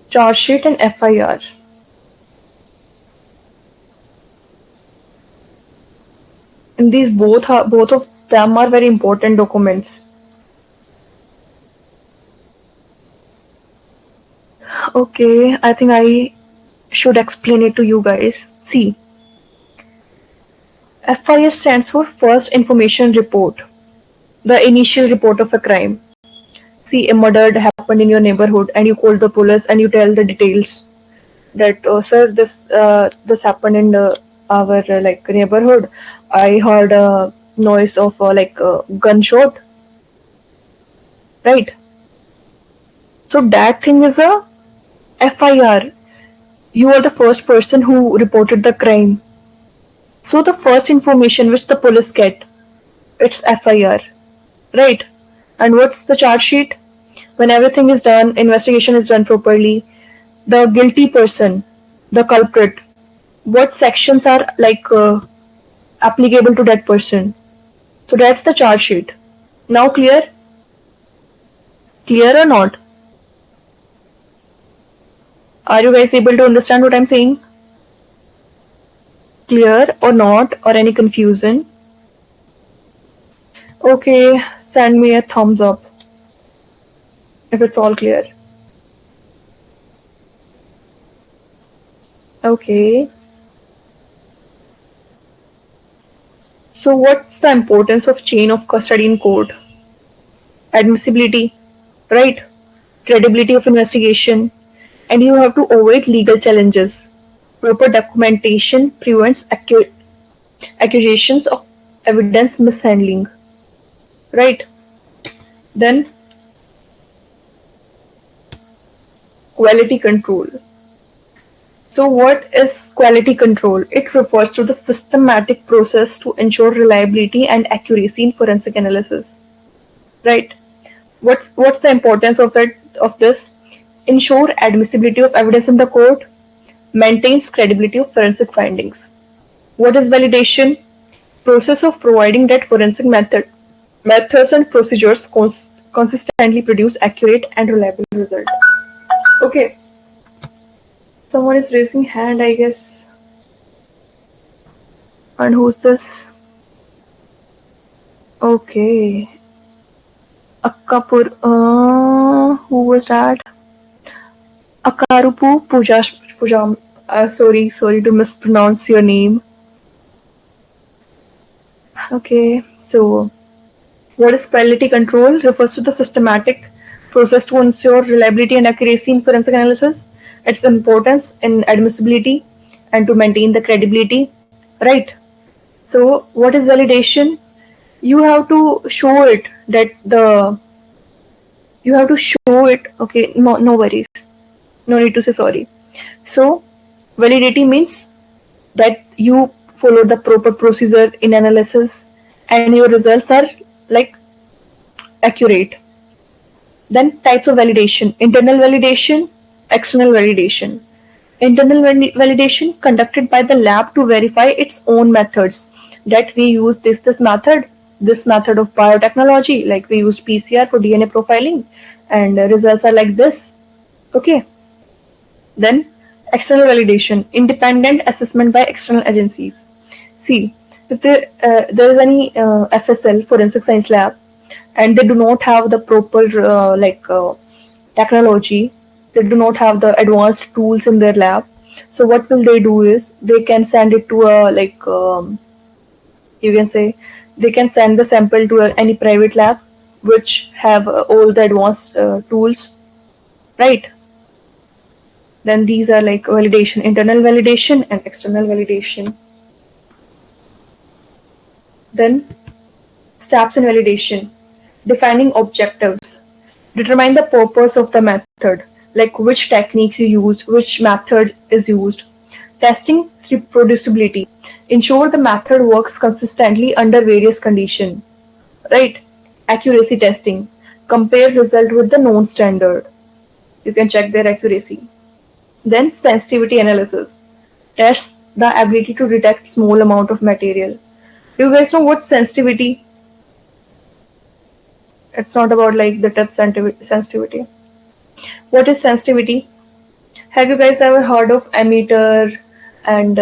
charge sheet and FIR? And these both of them are very important documents. Okay, I think I should explain it to you guys. See, FIR stands for First Information Report, the initial report of a crime. See, a murder happened in your neighborhood, and you call the police and you tell the details that, sir, this happened in our like neighborhood. I heard a noise of like a gunshot, right? So that thing is a FIR. You are the first person who reported the crime. So the first information which the police get, it's FIR, right? And what's the charge sheet? When everything is done, investigation is done properly, the guilty person, the culprit, what sections are like applicable to that person. So that's the charge sheet. Now clear? Clear or not? Are you guys able to understand what I'm saying? Clear or not, or any confusion? Okay, send me a thumbs up if it's all clear. Okay. So what's the importance of chain of custody in court? Admissibility, right? Credibility of investigation, and you have to avoid legal challenges. Proper documentation prevents accusations of evidence mishandling, right? Then quality control. So what is quality control? It refers to the systematic process to ensure reliability and accuracy in forensic analysis, right? What's the importance of this? Ensure admissibility of evidence in the court, maintains credibility of forensic findings. What is validation? Process of providing that forensic methods and procedures consistently produce accurate and reliable result. Okay, someone is raising hand, I guess. And who's this? Okay, Akkapur. Who was that? Akarupu Pujam. Sorry to mispronounce your name. Okay, so what is quality control? Refers to the systematic process to ensure reliability and accuracy in forensic analysis, its importance in admissibility, and to maintain the credibility, right? So what is validation? You have to show it that you have to show it. Okay, no worries, no need to say sorry. So validity means that you follow the proper procedure in analysis and your results are like accurate. Then types of validation: internal validation, external validation. Internal validation conducted by the lab to verify its own methods, that we use this method of biotechnology, like we used PCR for DNA profiling, and results are like this. Okay. Then external validation, independent assessment by external agencies. See, if there is any FSL, forensic science lab, and they do not have the proper technology, they do not have the advanced tools in their lab. So what will they do is they can send it to a you can say they can send the sample to any private lab which have all the advanced tools, right? Then these are like validation, internal validation and external validation. Then steps in validation: defining objectives, determine the purpose of the method, like which techniques you use, which method is used. Testing reproducibility, ensure the method works consistently under various conditions, right? Accuracy testing, compare result with the known standard. You can check their accuracy. Then sensitivity analysis, tests the ability to detect small amount of material. You guys know what sensitivity? It's not about like the touch sensitivity. What is sensitivity? Have you guys ever heard of ammeter and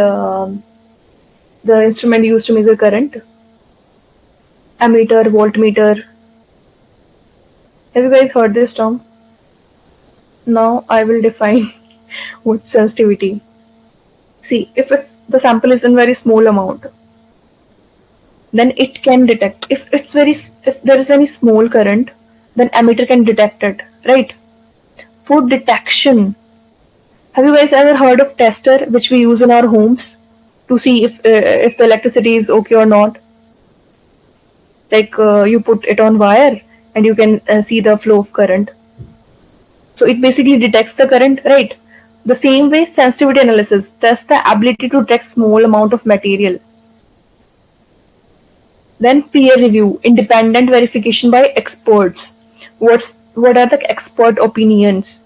the instrument used to measure current? Ammeter, voltmeter. Have you guys heard this term? Now I will define what sensitivity. See, if the sample is in very small amount, then it can detect. If there is very small current, then ammeter can detect it, right? For detection, have you guys ever heard of tester which we use in our homes to see if the electricity is okay or not? Like you put it on wire and you can see the flow of current. So it basically detects the current, right? The same way sensitivity analysis tests the ability to detect small amount of material. Then peer review, independent verification by experts. What are the expert opinions?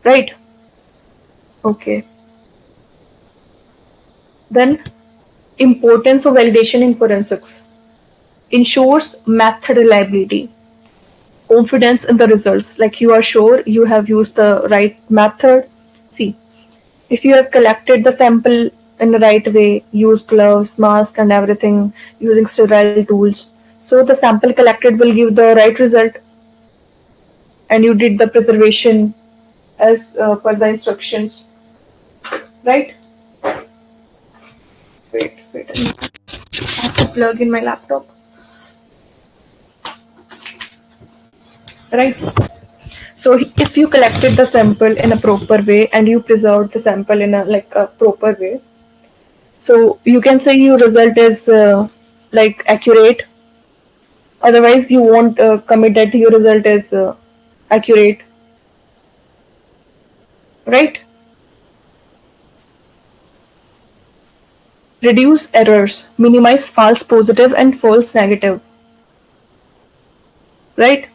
Right? Okay. Then importance of validation in forensics. Ensures method reliability. Confidence in the results. Like you are sure you have used the right method. See, if you have collected the sample in the right way, use gloves, mask and everything, using sterile tools, so the sample collected will give the right result, and you did the preservation as per the instructions, right? Wait, I have to plug in my laptop, right? So if you collected the sample in a proper way and you preserved the sample in a proper way, so you can say your result is like accurate. Otherwise, you won't commit that your result is accurate, right? Reduce errors, minimize false positive and false negative, right?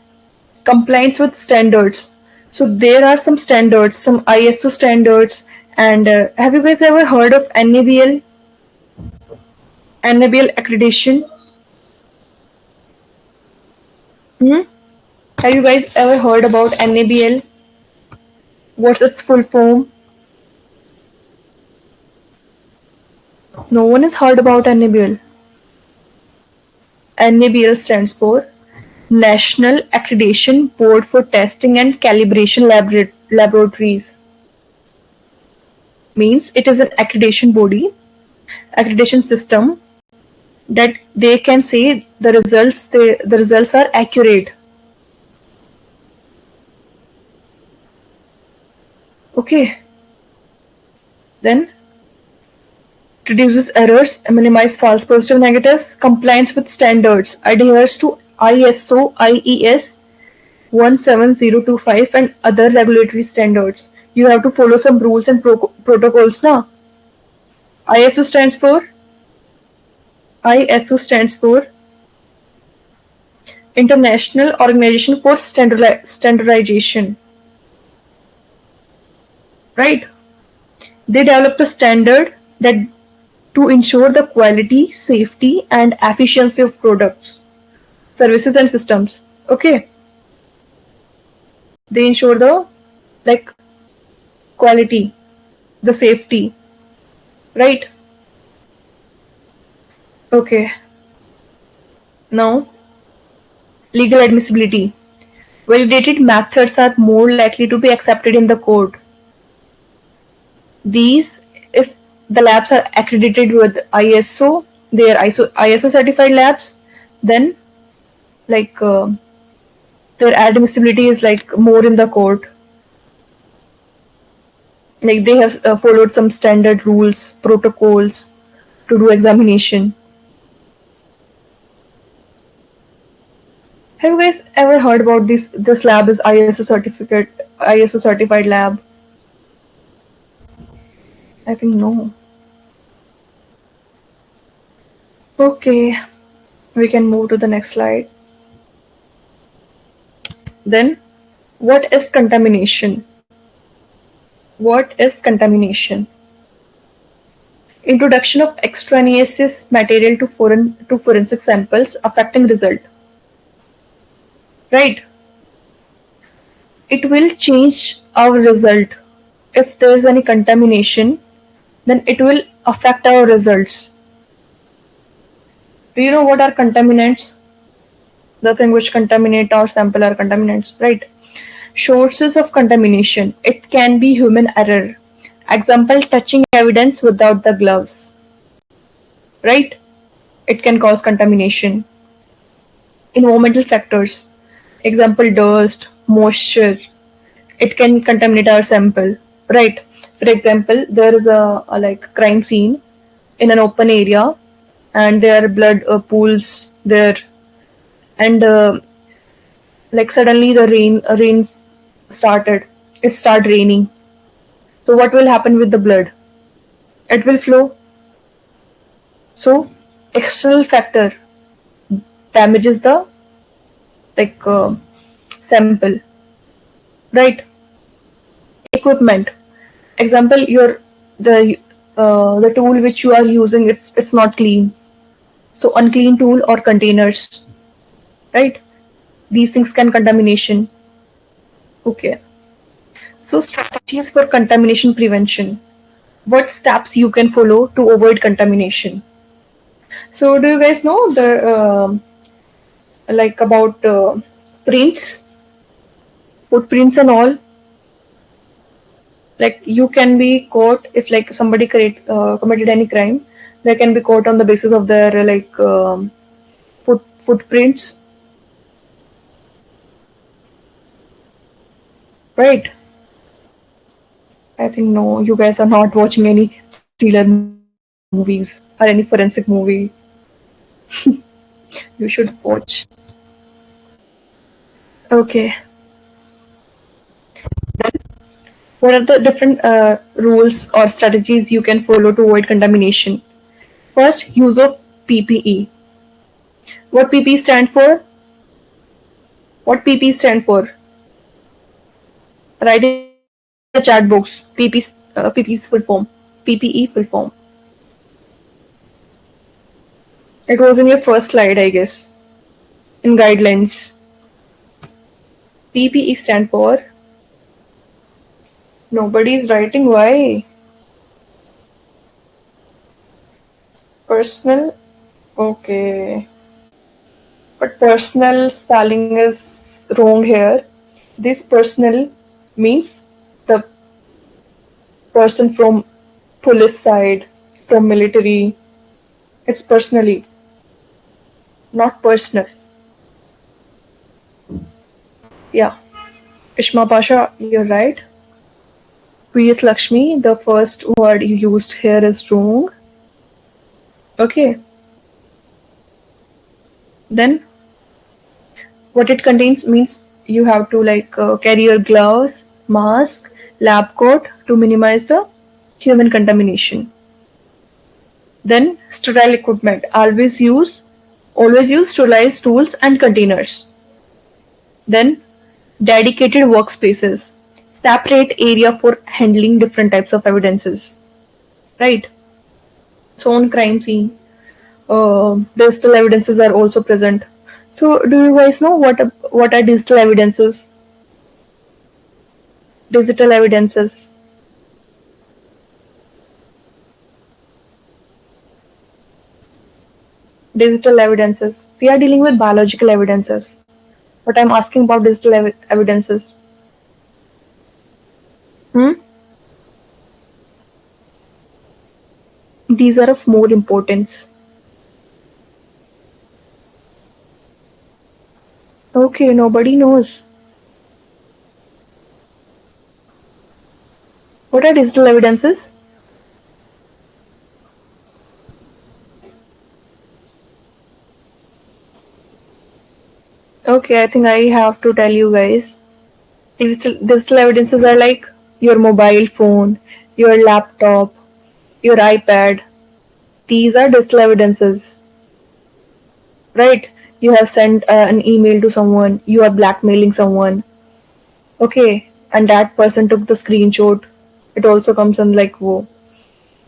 Compliance with standards. So there are some standards, some ISO standards, and have you guys ever heard of NABL? NABL accreditation? Hmm? Have you guys ever heard about NABL? What's its full form? No one has heard about NABL. NABL stands for National Accreditation Board for Testing and Calibration Laboratories. Means it is an accreditation body, accreditation system, that they can say the results are accurate. Okay. Then reduces errors, minimize false positive negatives, compliance with standards, adheres to ISO, IES 17025 and other regulatory standards. You have to follow some rules and protocols now. ISO stands for ISO stands for International Organization for Standardization. Right? They developed a standard that to ensure the quality, safety, and efficiency of products, services, and systems. Okay, they ensure the like quality, the safety, right? Okay, now legal admissibility. Validated methods are more likely to be accepted in the court. These, if the labs are accredited with ISO, they are ISO certified labs, then like their admissibility is like more in the court. Like they have followed some standard rules, protocols to do examination. Have you guys ever heard about this lab is ISO certified lab? I think no. Okay, we can move to the next slide. Then, what is contamination? What is contamination? Introduction of extraneous material to forensic samples affecting result. Right? It will change our result. If there is any contamination, then it will affect our results. Do you know what are contaminants? The thing which contaminate our sample are contaminants, right? Sources of contamination. It can be human error. Example, touching evidence without the gloves. Right? It can cause contamination. Environmental factors. Example, dust, moisture. It can contaminate our sample. Right? For example, there is a like crime scene in an open area and there are blood pools there, and like suddenly the rain started. It started raining. So what will happen with the blood? It will flow. So external factor damages the like sample, right? Equipment. Example, your the tool which you are using, it's not clean. So unclean tool or containers, right? These things can contamination. Okay. So strategies for contamination prevention. What steps you can follow to avoid contamination? So do you guys know the like about prints, footprints and all? Like you can be caught if like somebody committed any crime. They can be caught on the basis of their like footprints, right? I think no, you guys are not watching any thriller movies or any forensic movie. You should watch. Okay. What are the different rules or strategies you can follow to avoid contamination? First, use of PPE. What PPE stand for? What PPE stand for? Write in the chat box. PPE's full form. PPE full form. It was in your first slide, I guess. In guidelines. PPE stand for. Nobody is writing. Why? Personal. Okay. But personal spelling is wrong here. This personal means the person from police side, from military. It's personally, not personal. Yeah. Ishma Pasha, you're right. PS Lakshmi, the first word you used here is wrong. Okay. Then What it contains means you have to like carry your gloves, mask, lab coat to minimize the human contamination. Then sterile equipment. Always use sterilized tools and containers. Then dedicated workspaces. Separate area for handling different types of evidences. Right? So on crime scene, digital evidences are also present. So do you guys know what are digital evidences? Digital evidences. Digital evidences. We are dealing with biological evidences. But I'm asking about digital evidences. Hmm? These are of more importance. Okay, nobody knows. What are digital evidences? Okay, I think I have to tell you guys. Digital evidences are like your mobile phone, your laptop, your iPad. These are digital evidences, right? You have sent an email to someone, you are blackmailing someone, okay, and that person took the screenshot. It also comes on like whoa,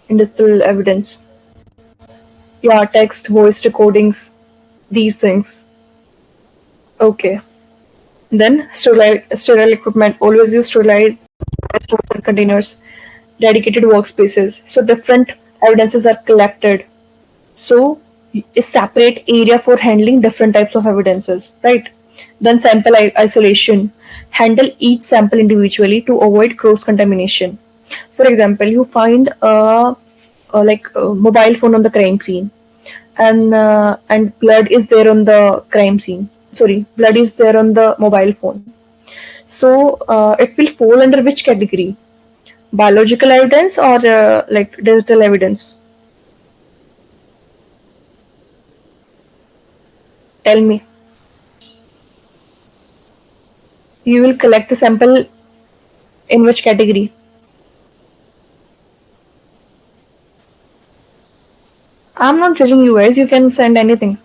in digital evidence. Yeah, text, voice recordings, these things. Okay. Then sterile equipment. Always use sterilized stores and containers, dedicated workspaces. So different evidences are collected. So a separate area for handling different types of evidences, right? Then sample isolation. Handle each sample individually to avoid cross contamination. For example, you find a mobile phone on the crime scene, and blood is there on the crime scene. Sorry, blood is there on the mobile phone. So it will fall under which category? Biological evidence or like digital evidence? Tell me. You will collect the sample in which category? I'm not judging you guys. You can send anything.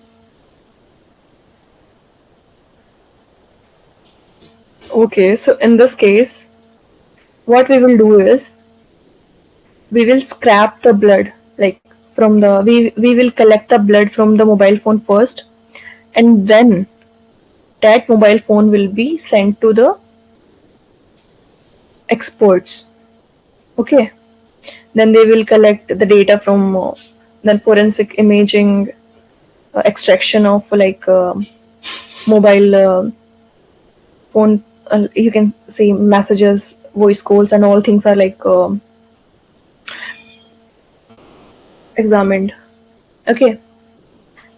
Okay, so in this case, what we will do is we will scrap the blood like from the we will collect the blood from the mobile phone first, and then that mobile phone will be sent to the experts. Okay, then they will collect the data from then forensic imaging, extraction of like mobile phone, you can see messages, voice calls, and all things are like examined. Okay,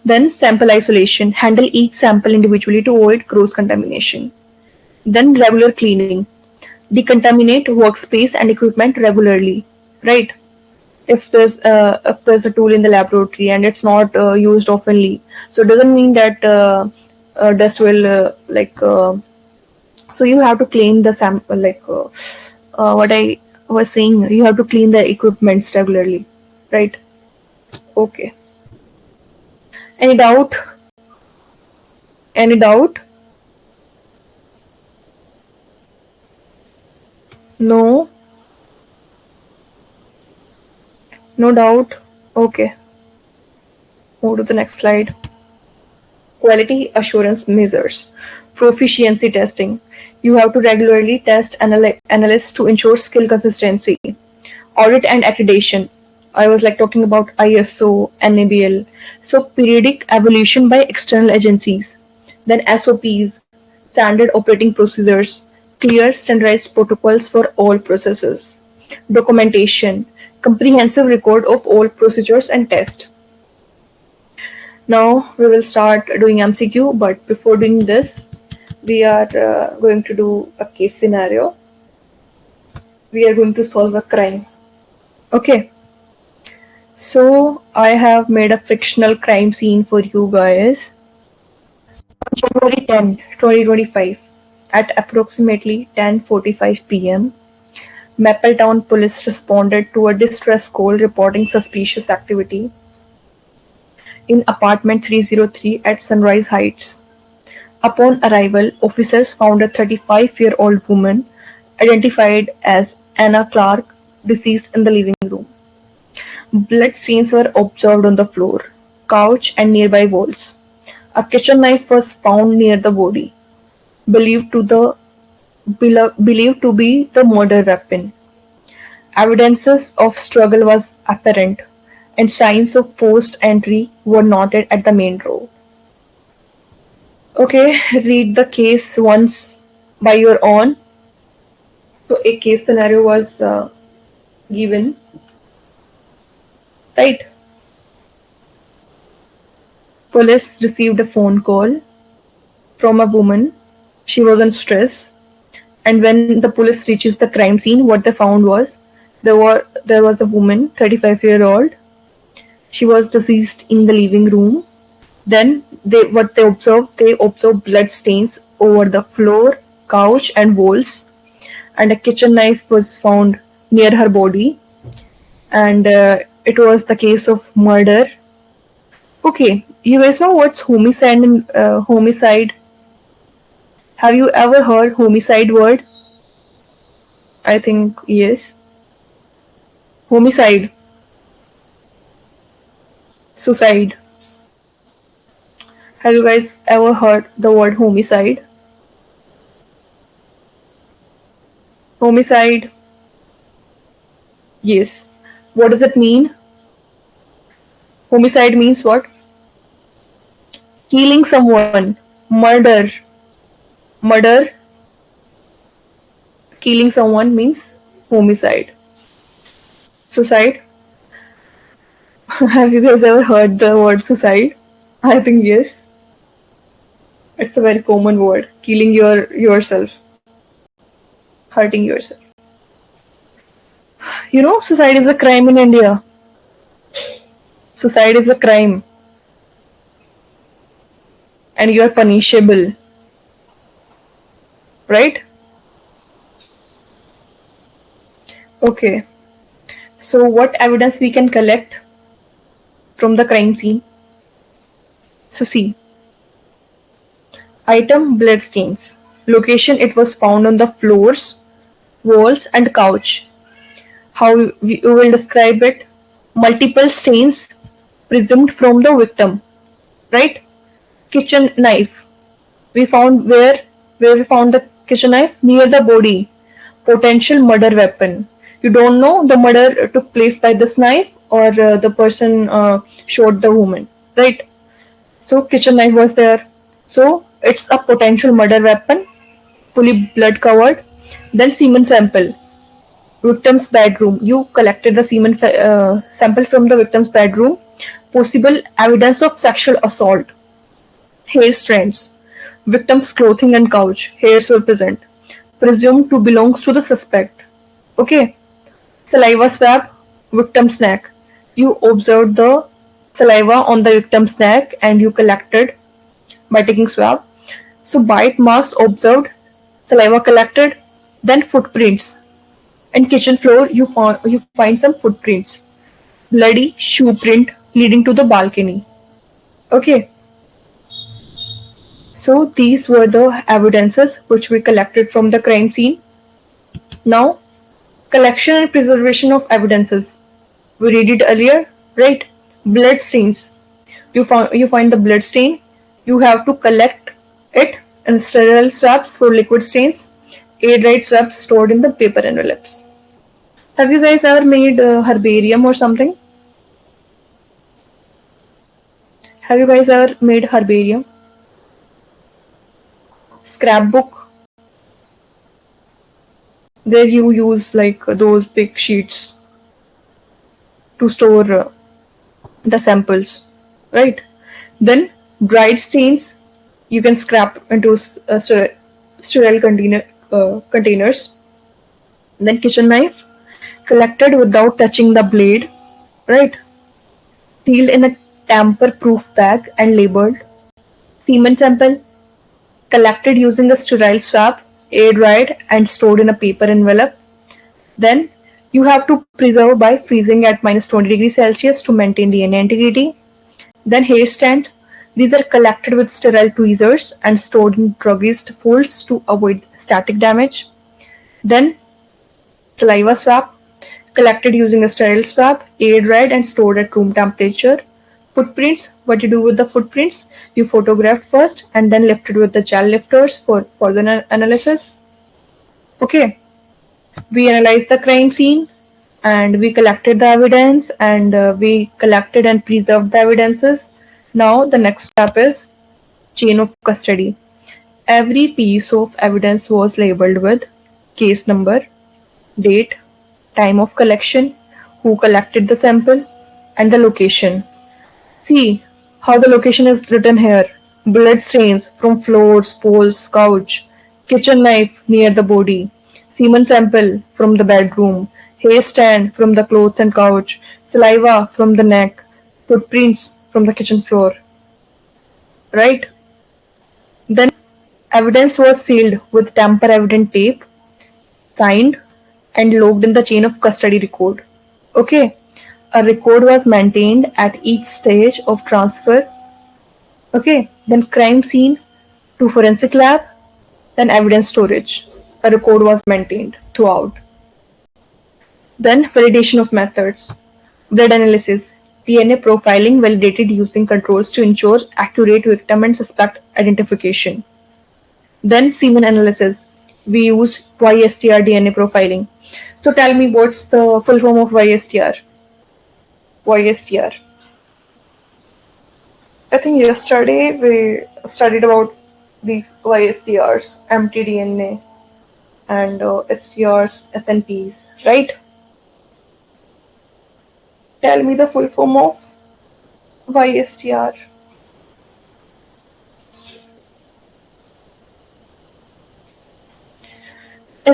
then sample isolation. Handle each sample individually to avoid cross contamination. Then regular cleaning. Decontaminate workspace and equipment regularly. Right. If there's a tool in the laboratory and it's not used oftenly, so it doesn't mean that dust will so you have to clean the sample like what I was saying. You have to clean the equipments regularly, right? Okay. Any doubt? Any doubt? No. No doubt. Okay. Move to the next slide. Quality assurance measures. Proficiency testing. You have to regularly test analysts to ensure skill consistency. Audit and accreditation. I was like talking about ISO, NABL. So periodic evaluation by external agencies. Then SOPs, standard operating procedures, clear standardized protocols for all processes. Documentation, comprehensive record of all procedures and tests. Now we will start doing MCQ, but before doing this, we are going to do a case scenario. We are going to solve a crime. Okay, so I have made a fictional crime scene for you guys. January 10, 2025, at approximately 10:45 p.m., Mapletown police responded to a distress call reporting suspicious activity in apartment 303 at Sunrise Heights. Upon arrival, officers found a 35-year-old woman identified as Anna Clark deceased in the living room. Blood stains were observed on the floor, couch, and nearby walls. A kitchen knife was found near the body, believed to the believed to be the murder weapon. Evidences of struggle was apparent, and signs of forced entry were noted at the main door. Okay, read the case once by your own. So a case scenario was given, right? Police received a phone call from a woman. She was in stress, and when the police reaches the crime scene, what they found was there was a woman, 35-year-old. She was deceased in the living room. Then they observed blood stains over the floor, couch, and walls, and a kitchen knife was found near her body, and it was the case of murder. Okay, you guys know what's homicide and homicide? Have you ever heard homicide word? I think yes. Homicide, suicide. Have you guys ever heard the word homicide? Homicide, yes. What does it mean? Homicide means what? Killing someone. Murder. Murder, killing someone means homicide. Suicide. Have you guys ever heard the word suicide? I think yes. It's a very common word. Killing yourself. Hurting yourself. You know, suicide is a crime in India. Suicide is a crime. And you are punishable. Right? Okay. So what evidence we can collect from the crime scene? So see. Item blood stains. Location it was found on the floors, walls and couch. How we will describe it? Multiple stains presumed from the victim. Right? Kitchen knife. We found the kitchen knife near the body. Potential murder weapon. You don't know the murder took place by this knife or the person shot the woman. Right? So kitchen knife was there. So it's a potential murder weapon, fully blood covered. Then semen sample, victim's bedroom. You collected the semen sample from the victim's bedroom. Possible evidence of sexual assault. Hair strands, victim's clothing and couch. Hairs were present. Presumed to belong to the suspect. Okay. Saliva swab, victim's neck. You observed the saliva on the victim's neck and you collected by taking swab. So bite marks observed, saliva collected, then footprints. In kitchen floor, you find some footprints, bloody shoe print leading to the balcony. Okay. So these were the evidences which we collected from the crime scene. Now, collection and preservation of evidences. We read it earlier, right? Blood stains. You find the blood stain. You have to collect it in sterile swabs for liquid stains. Air-dried swabs stored in the paper envelopes. Have you guys ever made herbarium or something? Have you guys ever made herbarium? Scrapbook. There you use like those big sheets to store the samples, right? Then dried stains you can scrap into sterile containers. Then kitchen knife collected without touching the blade, right? Sealed in a tamper-proof bag and labeled. Semen sample collected using a sterile swab, air-dried and stored in a paper envelope. Then you have to preserve by freezing at -20°C to maintain DNA integrity. Then hair stand. These are collected with sterile tweezers and stored in druggist folds to avoid static damage. Then saliva swab, collected using a sterile swab, air-dried and stored at room temperature. Footprints, what you do with the footprints? You photograph first and then lifted with the gel lifters for further analysis. Okay, we analyzed the crime scene and we collected the evidence and we collected and preserved the evidences. Now the next step is chain of custody. Every piece of evidence was labeled with case number, date, time of collection, who collected the sample, and the location. See how the location is written here. Blood stains from floors, poles, couch, kitchen knife near the body, semen sample from the bedroom, hair stand from the clothes and couch, saliva from the neck, footprints from the kitchen floor. Right? Then evidence was sealed with tamper evident tape, signed, and logged in the chain of custody record. Okay, a record was maintained at each stage of transfer. Okay, then crime scene to forensic lab, then evidence storage. A record was maintained throughout. Then validation of methods. Blood analysis. DNA profiling validated using controls to ensure accurate victim and suspect identification. Then semen analysis. We use YSTR DNA profiling. So tell me what's the full form of YSTR? YSTR. I think yesterday we studied about the YSTRs, mtDNA, and STRs, SNPs, right? Tell me the full form of YSTR.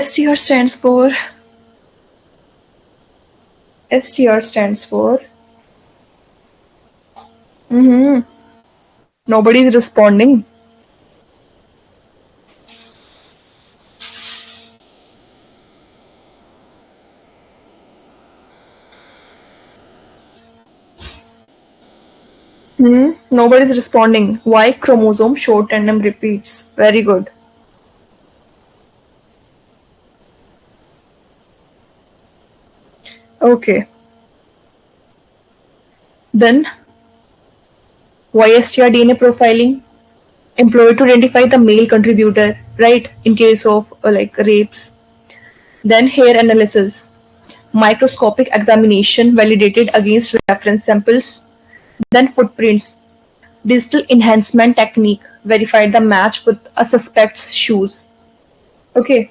STR stands for Nobody is responding. Nobody is responding. Y chromosome short tandem repeats. Very good. Okay. Then YSTR DNA profiling employed to identify the male contributor, right? In case of like rapes. Then hair analysis, microscopic examination validated against reference samples. Then footprints, digital enhancement technique verified the match with a suspect's shoes. Okay.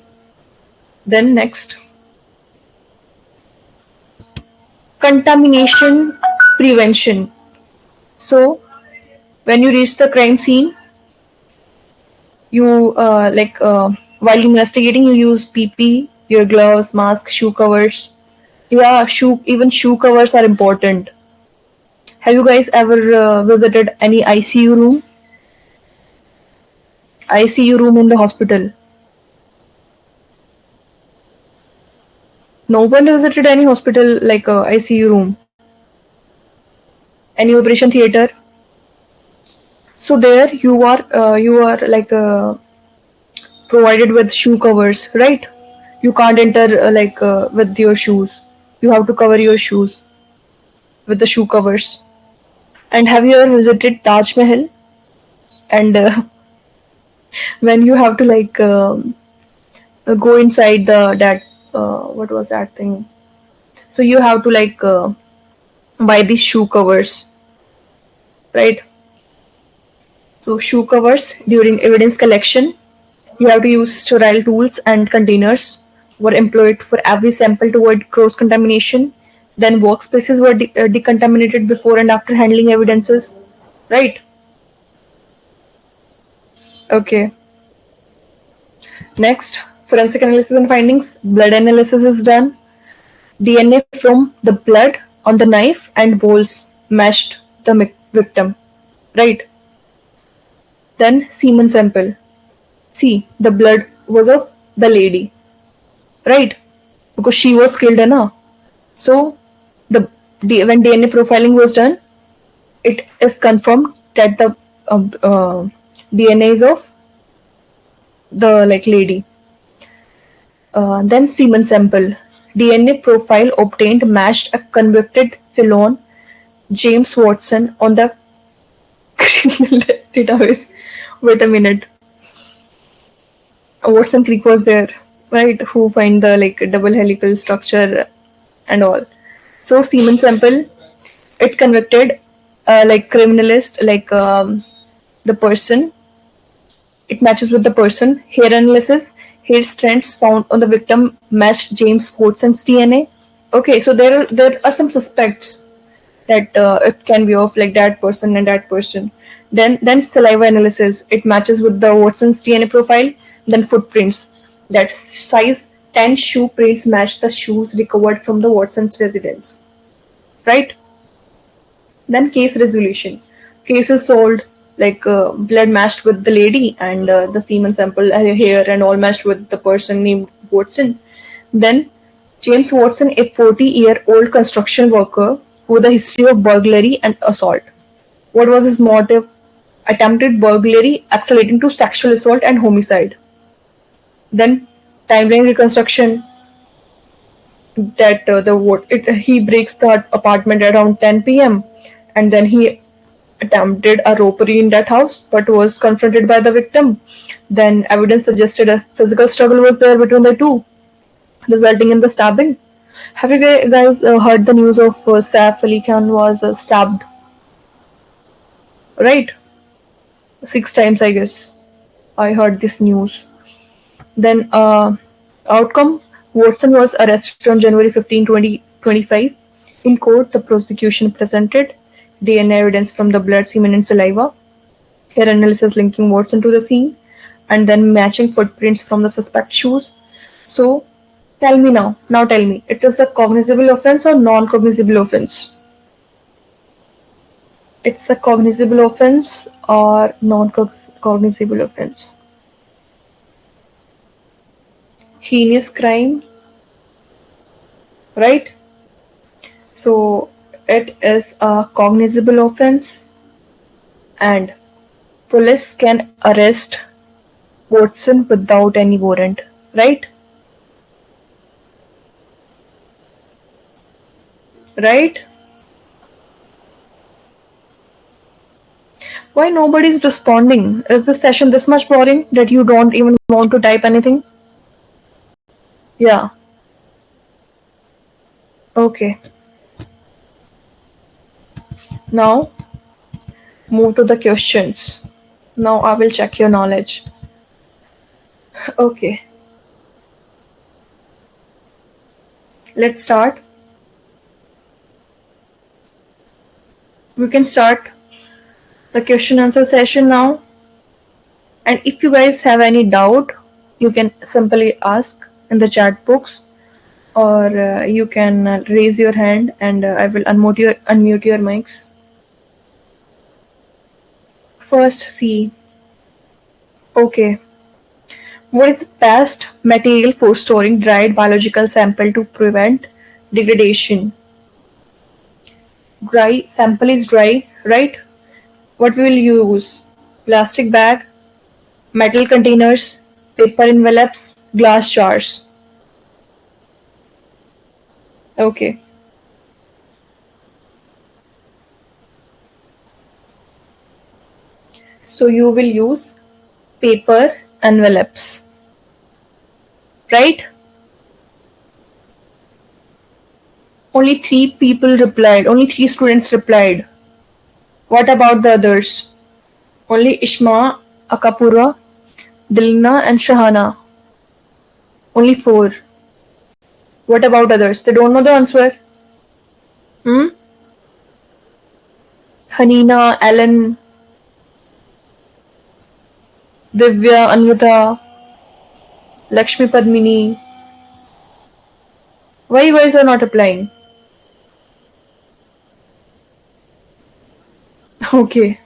Then next, contamination prevention. So when you reach the crime scene, you while investigating, you use PP, your gloves, mask, shoe covers. Yeah, even shoe covers are important. Have you guys ever visited any ICU room? ICU room in the hospital? No one visited any hospital like ICU room. Any operation theater? So there you are like provided with shoe covers, right? You can't enter with your shoes. You have to cover your shoes with the shoe covers. And have you ever visited Taj Mahal? And when you have to go inside that what was that thing? So you have to buy these shoe covers, right? So shoe covers during evidence collection, you have to use sterile tools and containers were employed for every sample to avoid cross-contamination. Then workspaces were decontaminated before and after handling evidences, right? Okay. Next, forensic analysis and findings. Blood analysis is done. DNA from the blood on the knife and bowls matched the victim, right? Then semen sample. See, the blood was of the lady, right? Because she was killed, na. So, when DNA profiling was done, it is confirmed that the DNA is of the like lady. Then semen sample. DNA profile obtained matched a convicted felon, James Watson, on the criminal database. Wait a minute. Watson Creek was there, right? Who find the like double helical structure and all. So semen sample, it convicted like criminalist, like the person. It matches with the person. Hair analysis, hair strands found on the victim matched James Watson's DNA. Okay, so there are some suspects that it can be of like that person and that person. Then saliva analysis, it matches with the Watson's DNA profile. Then footprints, that size 10 shoe prints match the shoes recovered from the Watson's residence, right? Then case resolution, case is solved, like blood matched with the lady and the semen sample, hair and all matched with the person named Watson. Then James Watson, a 40-year-old construction worker with a history of burglary and assault. What was his motive? Attempted burglary escalating to sexual assault and homicide. Then timeline reconstruction, that he breaks the apartment around 10 p.m. and then he attempted a robbery in that house but was confronted by the victim. Then evidence suggested a physical struggle was there between the two, resulting in the stabbing. Have you guys heard the news of Saif Ali Khan was stabbed, right? 6 times, I guess. I heard this news. Then, outcome, Watson was arrested on January 15, 2025. In court, the prosecution presented DNA evidence from the blood, semen, and saliva, hair analysis linking Watson to the scene, and then matching footprints from the suspect shoes. So, tell me now tell me, it is a cognizable offense or non cognizable offense? It's a cognizable offense or non-cognizable offense. Heinous crime, right? So it is a cognizable offense and police can arrest Watson without any warrant, right? Right? Why nobody is responding? Is this session this much boring that you don't even want to type anything? Yeah. Okay. Now move to the questions. Now I will check your knowledge. Okay. Let's start. We can start the question answer session now. And if you guys have any doubt, you can simply ask in the chat box, or you can raise your hand and I will unmute your mics. First, C. Okay. What is the best material for storing dried biological sample to prevent degradation? Dry sample is dry, right? What we will use? Plastic bag, metal containers, paper envelopes, glass jars. Okay. So you will use paper envelopes, right? Only 3 people replied. Only 3 students replied. What about the others? Only Ishma, Akapura, Dilna, and Shahana. Only 4. What about others? They don't know the answer. Hmm? Hanina, Ellen, Divya, Anvita, Lakshmi Padmini. Why you guys are not replying? Okay.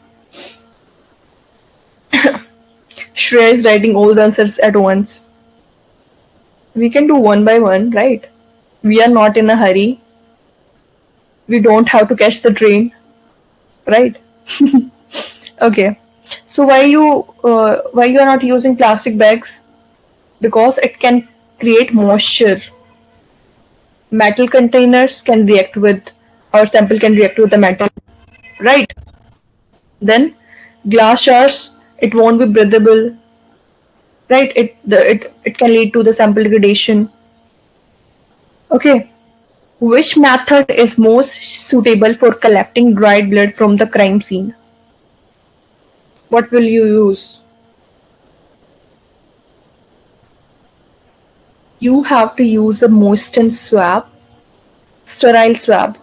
Shreya is writing all the answers at once. We can do one by one, right? We are not in a hurry. We don't have to catch the train, right? Okay. So why you are not using plastic bags? Because it can create moisture. Metal containers can react with our sample can react with the metal, right? Then glass jars, it won't be breathable, right? It can lead to the sample degradation. Okay. Which method is most suitable for collecting dried blood from the crime scene? What will you use? You have to use a moistened swab, sterile swab.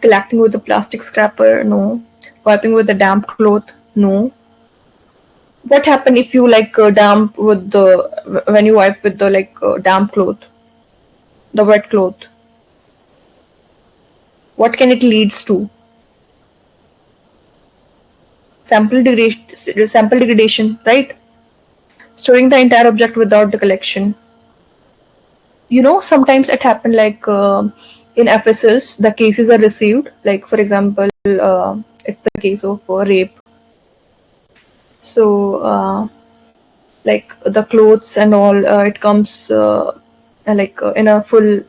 Collecting with a plastic scraper, no. Wiping with a damp cloth, no. What happen if you damp with the when you wipe with the damp cloth, the wet cloth? What can it leads to? Sample degradation, right? Storing the entire object without the collection. Sometimes it happened in Ephesus, the cases are received. Like for example, it's the case of rape. So like the clothes and all, it comes in a full.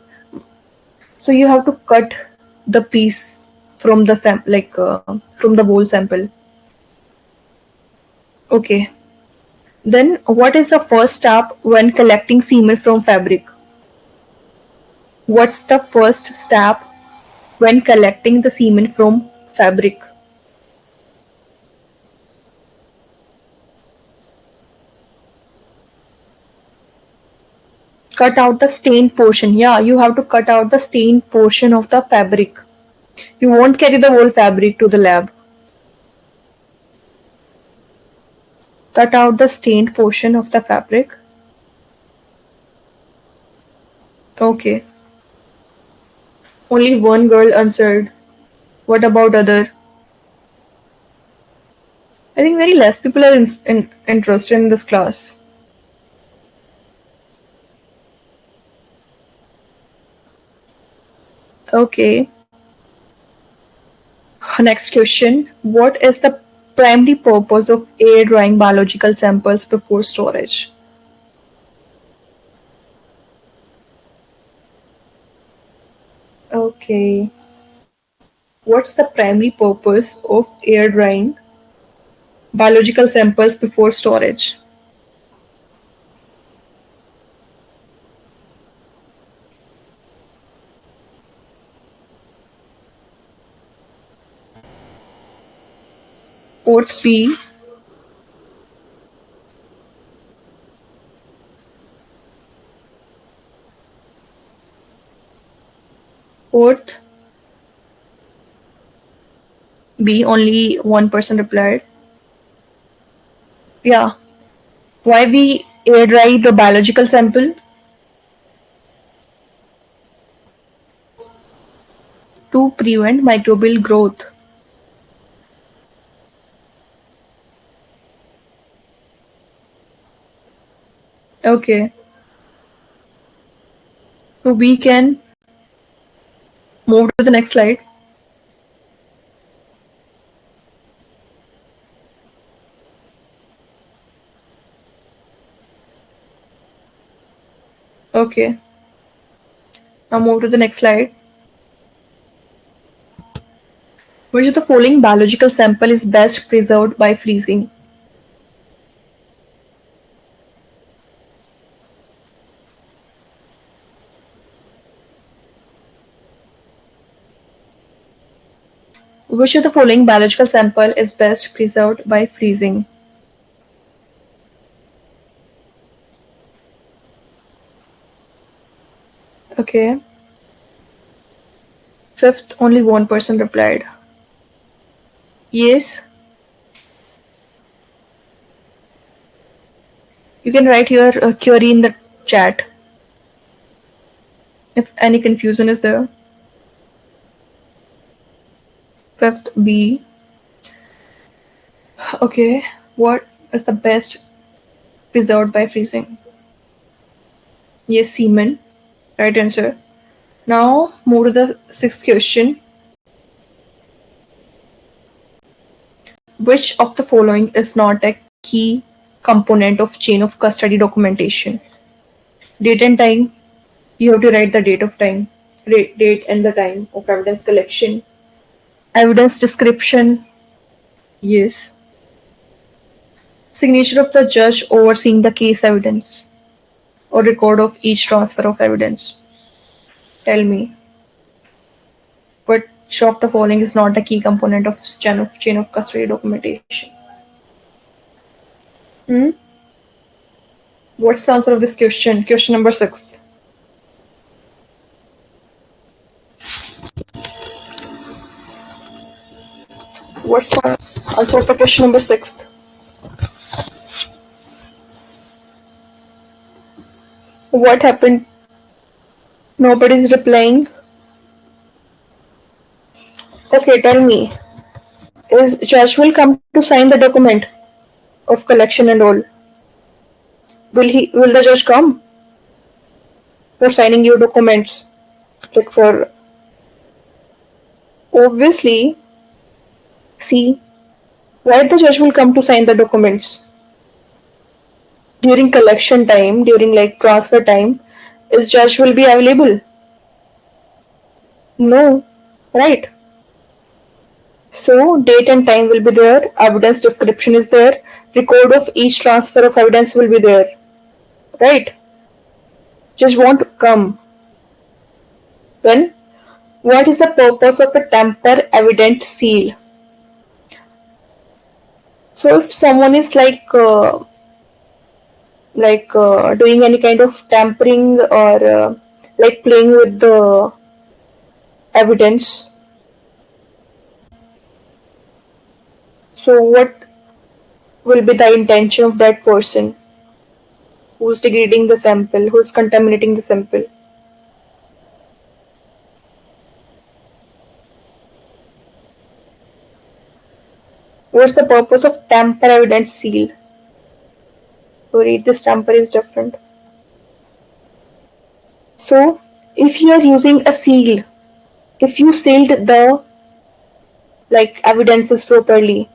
So you have to cut the piece from the from the whole sample. Okay. Then what is the first step when collecting semen from fabric? What's the first step when collecting the semen from fabric? Cut out the stained portion. Yeah, you have to cut out the stained portion of the fabric. You won't carry the whole fabric to the lab. Cut out the stained portion of the fabric. Okay. Only one girl answered. What about other? I think very less people are interested in this class. Okay. Next question. What is the primary purpose of air drying biological samples before storage? Okay. What's the primary purpose of air drying biological samples before storage? Port B. Port B. Only one person replied. Yeah. Why we air dry the biological sample? To prevent microbial growth. Okay. So we can move to the next slide. Okay. Now move to the next slide. Which of the following biological sample is best preserved by freezing? Which of the following biological sample is best preserved by freezing? Okay. Fifth, only one person replied. Yes. You can write your query in the chat if any confusion is there. Fifth, B. Okay. What? is the best preserved by freezing? Yes, semen. Right answer. Now move to the sixth question. Which of the following is not a key component of chain of custody documentation? Date and time. You have to write the date of time, date and the time of evidence collection. Evidence description. Yes. Signature of the judge overseeing the case evidence or record of each transfer of evidence. Tell me, which of the following is not a key component of chain of custody documentation? Hmm? What's the answer of this question? Question number 6. What's the answer for question number 6? What happened? Nobody's replying. Okay, tell me. Is judge will come to sign the document of collection and all? Will the judge come for signing your documents? Like for obviously, see, why the judge will come to sign the documents? During collection time, during like transfer time, is judge will be available? No, right? So date and time will be there, evidence description is there, record of each transfer of evidence will be there, right? Judge won't come. Then, what is the purpose of a tamper evident seal? So if someone is doing any kind of tampering or like playing with the evidence, so what will be the intention of that person who's degrading the sample, who's contaminating the sample? What's the purpose of tamper evident seal? To read this, tamper is different. So if you are using a seal, if you sealed the like evidences properly,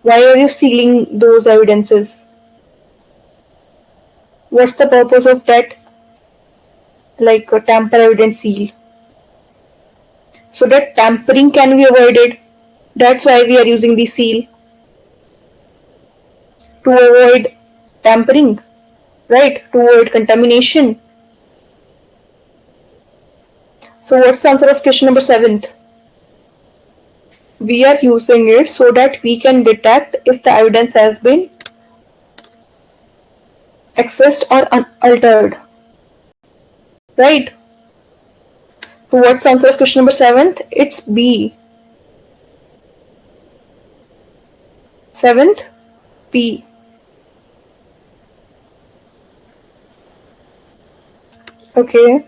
why are you sealing those evidences? What's the purpose of that like a tamper evident seal? So that tampering can be avoided. That's why we are using the seal to avoid tampering, right? To avoid contamination. So what's the answer of question number 7? We are using it so that we can detect if the evidence has been accessed or unaltered, right? So what's the answer of question number 7? It's B. 7th, B. Okay.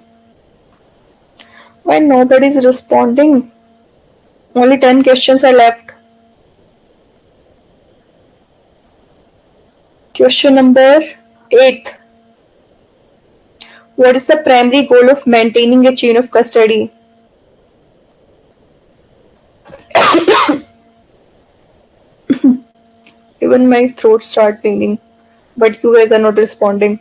Why nobody is responding? Only 10 questions are left. Question number 8. What is the primary goal of maintaining a chain of custody? Even my throat starts paining, but you guys are not responding.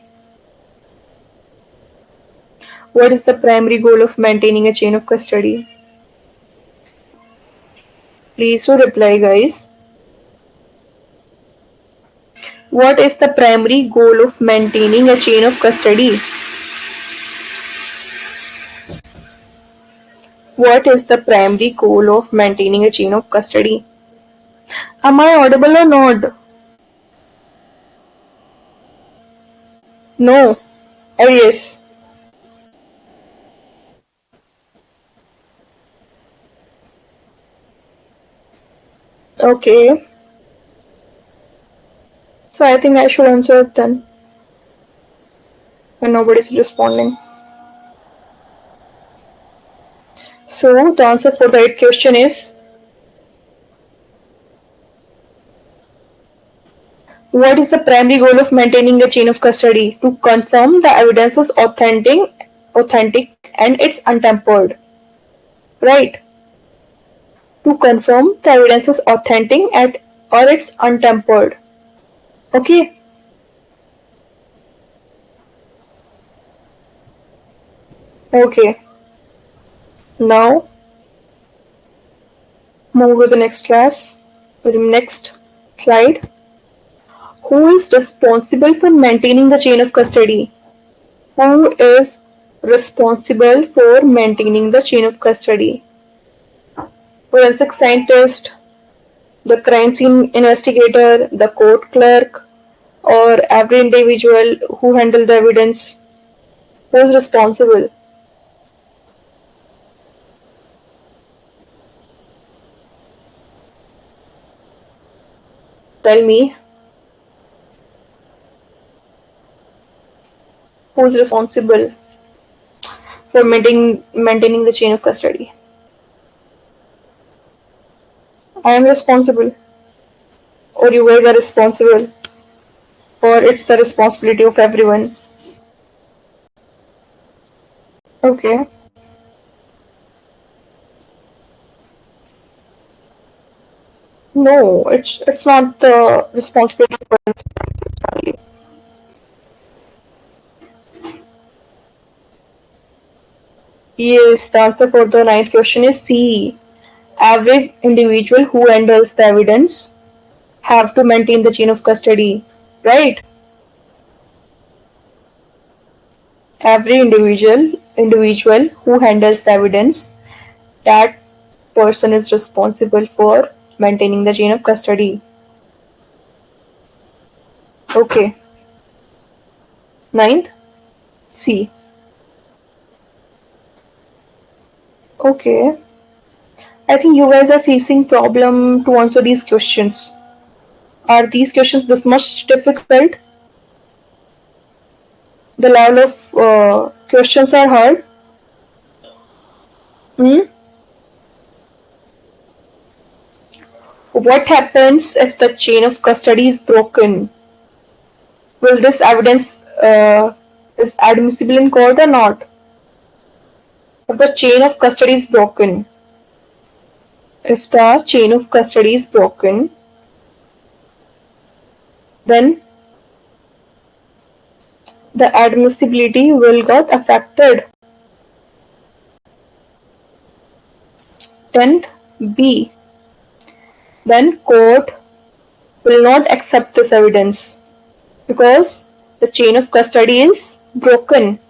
What is the primary goal of maintaining a chain of custody? Please do reply, guys. What is the primary goal of maintaining a chain of custody? What is the primary goal of maintaining a chain of custody? Am I audible or not? No. Or yes? Okay. So I think I should answer it then. When nobody's responding. So the answer for the 8th question is What is the primary goal of maintaining a chain of custody? To confirm the evidence is authentic and it's untempered. Right? To confirm the evidence is authentic or it's untempered. Okay? Okay. Now move to the next class. To the next slide. Who is responsible for maintaining the chain of custody? Who is responsible for maintaining the chain of custody? Forensic scientist, the crime scene investigator, the court clerk, or every individual who handled the evidence. Who is responsible? Tell me. Who is responsible for maintaining the chain of custody? I am responsible, or you guys are responsible, or it's the responsibility of everyone. Okay. No, it's not the responsibility of the family. Yes, the answer for the ninth question is C. Every individual who handles the evidence have to maintain the chain of custody, right? Every individual who handles the evidence, that person is responsible for maintaining the chain of custody. Okay. Ninth, C. Okay. I think you guys are facing problem to answer these questions. Are these questions this much difficult? The level of questions are hard. Hmm? What happens if the chain of custody is broken? Will this evidence is admissible in court or not? If the chain of custody is broken, if the chain of custody is broken, then the admissibility will get affected. 10th B. Then court will not accept this evidence because the chain of custody is broken.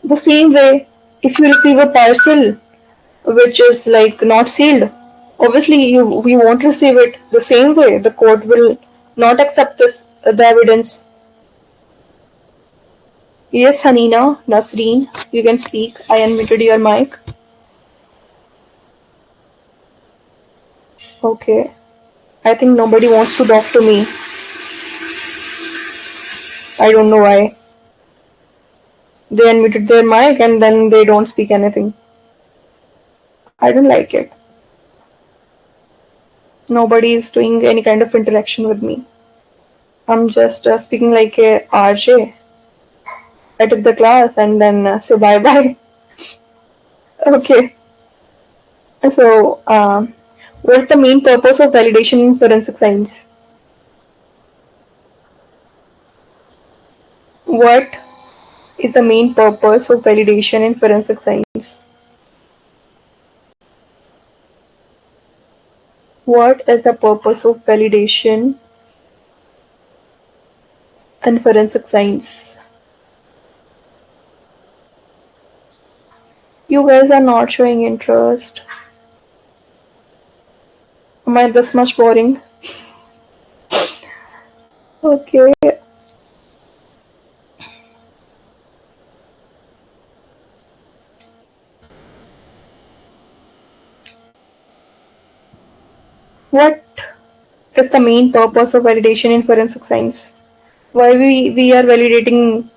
The same way, if you receive a parcel which is like not sealed, obviously we won't receive it. The same way, the court will not accept this the evidence. Yes, Hanina, Nasreen, you can speak. I unmuted your mic. Okay. I think nobody wants to talk to me. I don't know why. They unmuted their mic and then they don't speak anything. I don't like it. Nobody is doing any kind of interaction with me. I'm just speaking like a RJ. I took the class and then say bye bye. Okay. So, what's the main purpose of validation in forensic science? What is the main purpose of validation in forensic science? What is the purpose of validation in forensic science? You guys are not showing interest. Am I this much boring? Okay. What is the main purpose of validation in forensic science? Why we are validating?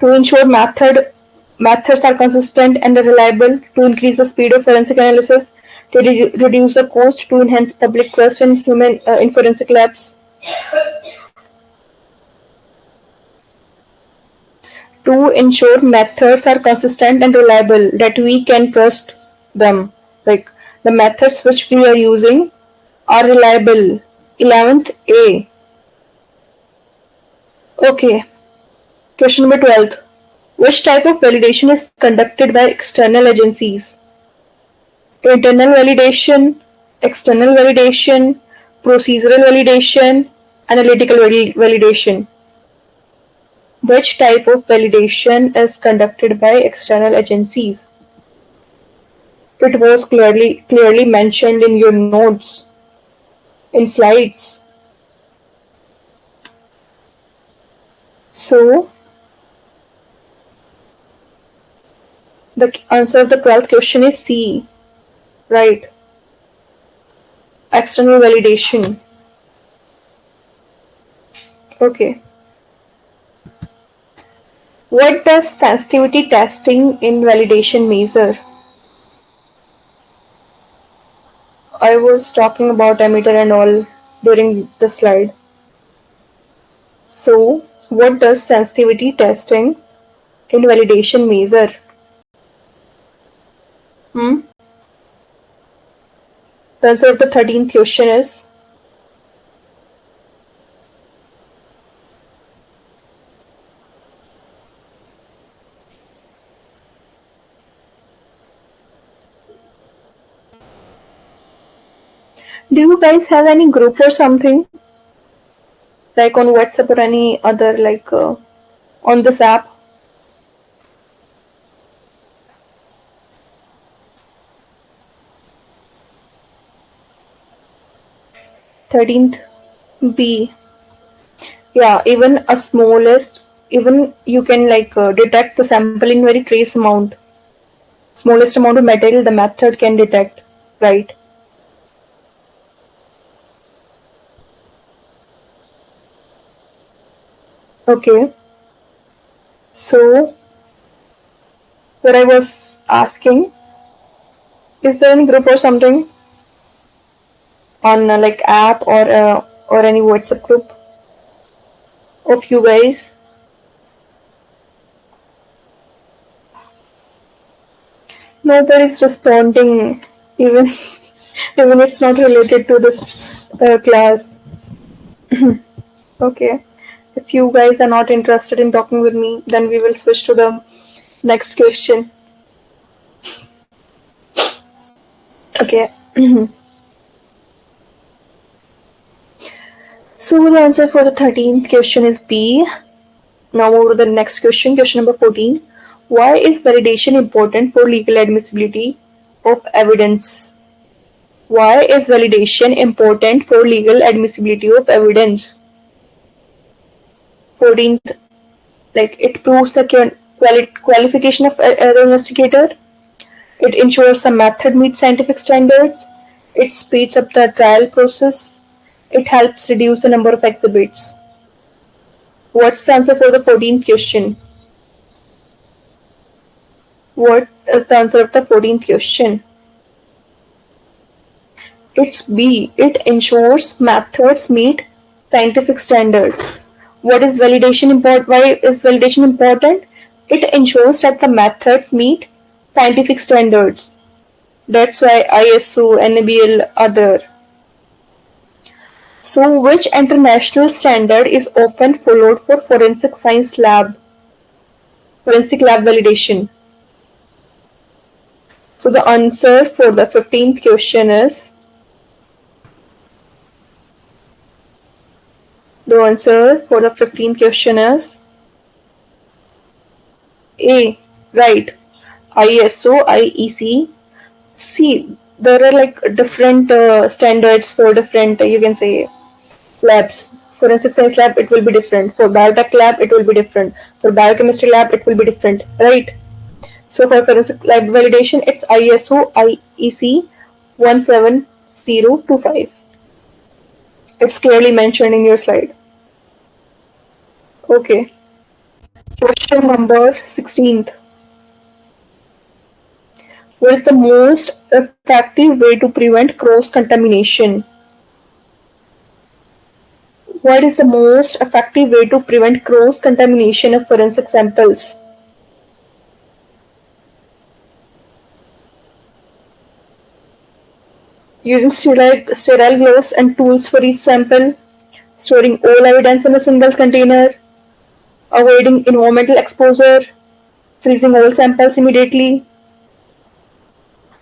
To ensure methods are consistent and reliable, to increase the speed of forensic analysis, to reduce the cost, to enhance public trust in forensic labs, to ensure methods are consistent and reliable, that we can trust them. Like the methods which we are using are reliable. 11th A. Okay. Question number 12. Which type of validation is conducted by external agencies? Internal validation, external validation, procedural validation, analytical validation. Which type of validation is conducted by external agencies? It was clearly mentioned in your notes, in slides. So, the answer of the 12th question is C. Right. External validation. Okay. What does sensitivity testing in validation measure? I was talking about emitter and all during the slide. So, what does sensitivity testing in validation measure? Hmm? The answer of the 13th question is, do you guys have any group or something? Like on WhatsApp or any other, like on this app? 13th B. Yeah, even a smallest, even you can like detect the sample in very trace amount. Smallest amount of material the method can detect, right? Okay. So, what I was asking, is there any group or something on like app or any WhatsApp group of you guys? Nobody's responding, even even it's not related to this class. Okay. If you guys are not interested in talking with me, then we will switch to the next question. Okay. So the answer for the 13th question is B. Now over to the next question, question number 14. Why is validation important for legal admissibility of evidence? Why is validation important for legal admissibility of evidence? 14th, like it proves the qualification of an investigator. It ensures the method meets scientific standards. It speeds up the trial process. It helps reduce the number of exhibits. What's the answer for the 14th question? What is the answer of the 14th question? It's B. It ensures methods meet scientific standard. What is validation important? Why is validation important? It ensures that the methods meet scientific standards. That's why ISO, NABL are there. So, which international standard is often followed for forensic lab validation? So, the answer for the 15th question is, the answer for the 15th question is A. Right. ISO, IEC. See, there are like different standards for different, you can say, labs. Forensic science lab, it will be different. For biotech lab, it will be different. For biochemistry lab, it will be different, right? So for forensic lab validation, it's ISO IEC 17025. It's clearly mentioned in your slide. Okay. Question number 16th. What is the most effective way to prevent cross-contamination? What is the most effective way to prevent cross-contamination of forensic samples? Using sterile gloves and tools for each sample, storing all evidence in a single container, avoiding environmental exposure, freezing all samples immediately.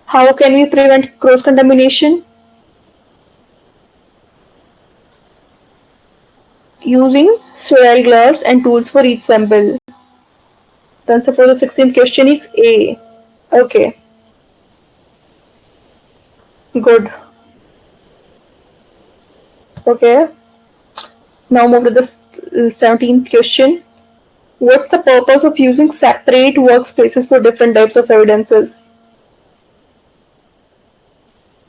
How can we prevent cross-contamination? Using sterile gloves and tools for each sample. The answer for the 16th question is A. Okay, good. Okay, now move to the 17th question. What's the purpose of using separate workspaces for different types of evidences?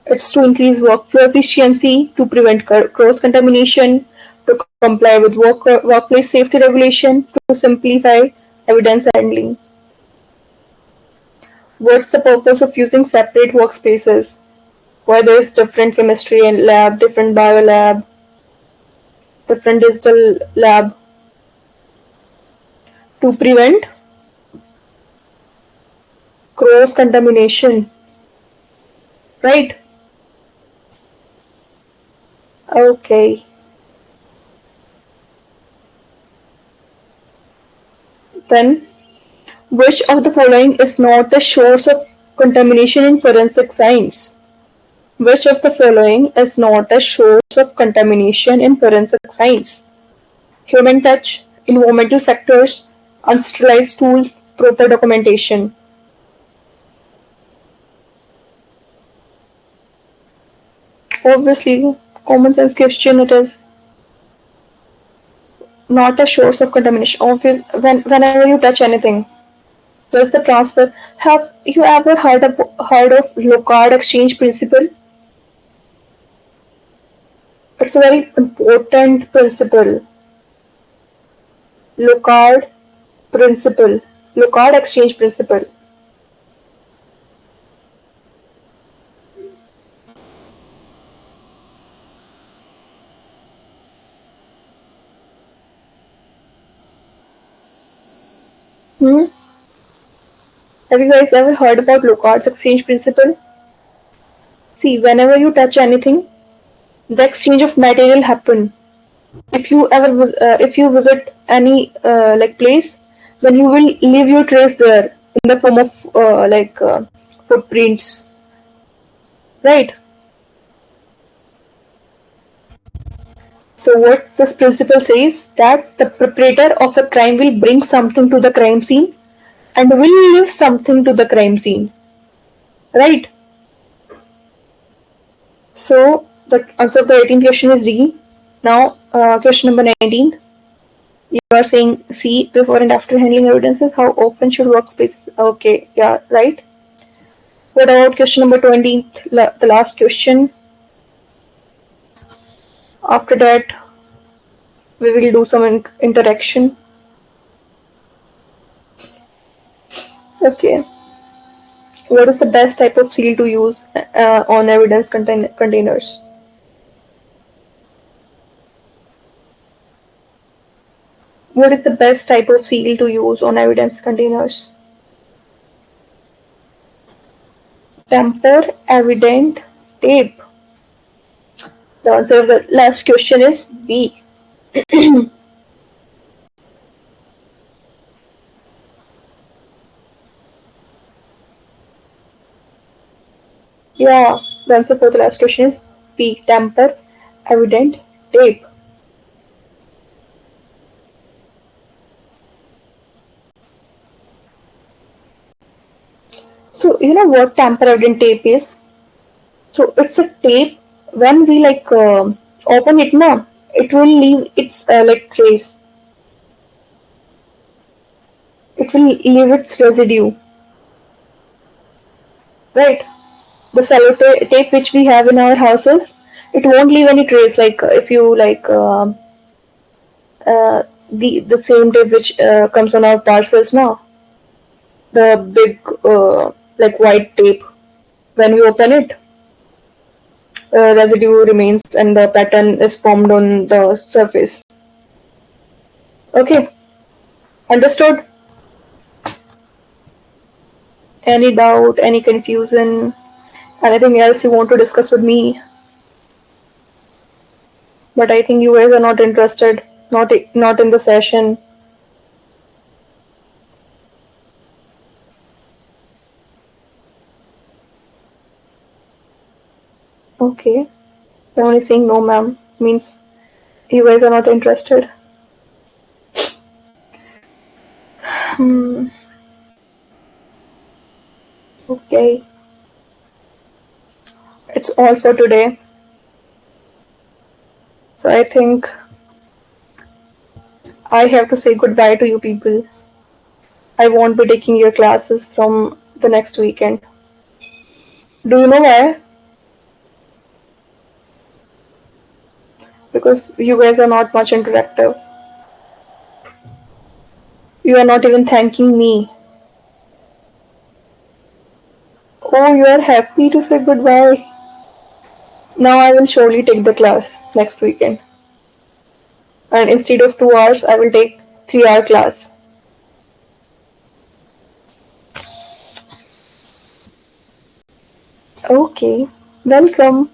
It's to increase workflow efficiency, to prevent cross-contamination, to comply with workplace safety regulation, to simplify evidence handling. What's the purpose of using separate workspaces? Why there's different chemistry and lab, different bio lab, different digital lab? To prevent cross-contamination, right? Okay. Then, which of the following is not a source of contamination in forensic science? Which of the following is not a source of contamination in forensic science? Human touch, environmental factors, unsterilized tools, proper documentation. Obviously, common sense question it is not a source of contamination. Whenever you touch anything, there's the transfer. Have you ever heard of Locard exchange principle? It's a very important principle. Locard principle. Locard exchange principle. Hmm? Have you guys ever heard about Locard's exchange principle? See, whenever you touch anything, the exchange of material happen. If you visit any place, then you will leave your trace there in the form of footprints, right? So what this principle says that the perpetrator of a crime will bring something to the crime scene and will leave something to the crime scene, right? So the answer of the 18th question is D. Now, question number 19. You are saying C, before and after handling evidences. How often should workspaces? Okay, yeah, right. What about question number 20, the last question? After that, we will do some interaction. Okay. What is the best type of seal to use on evidence containers? What is the best type of seal to use on evidence containers? Tamper evident tape. The answer of the last question is B. Yeah, the answer for the last question is B. Tamper evident tape. So you know what tamper evident tape is? So it's a tape. When we open it now, it will leave its trace. It will leave its residue, right? The sellotape which we have in our houses, it won't leave any trace. If you the same tape which comes on our parcels now, the big like white tape. When we open it, residue remains and the pattern is formed on the surface. Okay, understood? Any doubt, any confusion, anything else you want to discuss with me? But I think you guys are not interested, not in the session. Okay, you're only saying no, ma'am. Means you guys are not interested. Hmm. Okay, it's all for today. So I think I have to say goodbye to you people. I won't be taking your classes from the next weekend. Do you know why? Because you guys are not much interactive. You are not even thanking me. Oh, you are happy to say goodbye. Now I will surely take the class next weekend. And instead of 2 hours, I will take 3 hour class. Okay, welcome.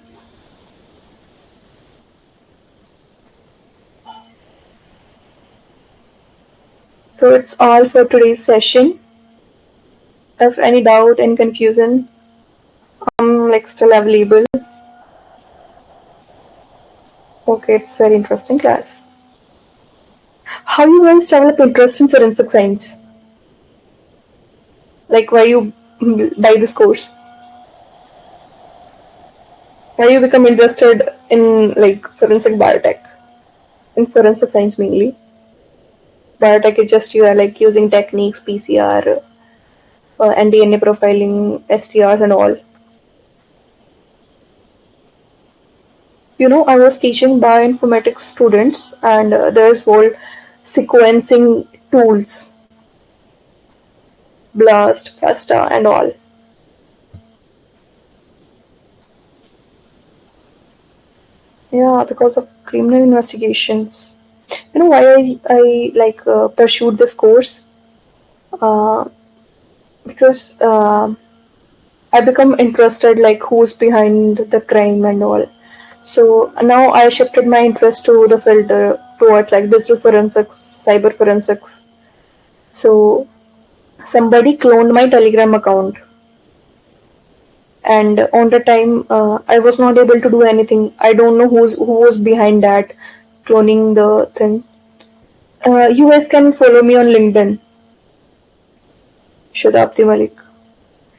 So it's all for today's session. If any doubt and confusion, I'm like still available. Okay, it's very interesting class. How you guys develop interest in forensic science? Like why you buy this course? Why you become interested in like forensic biotech? In forensic science mainly. Biotech is just you are like using techniques, PCR, and DNA profiling, STRs and all. You know, I was teaching bioinformatics students, and there's whole sequencing tools, BLAST, FASTA, and all. Yeah, because of criminal investigations. You know why I like pursued this course? Uh, because I become interested like who's behind the crime and all. So now I shifted my interest to the field towards like digital forensics, cyber forensics. So somebody cloned my Telegram account, and on the time I was not able to do anything. I don't know who was behind that cloning the thing. You guys can follow me on LinkedIn, Shadabdi Malik.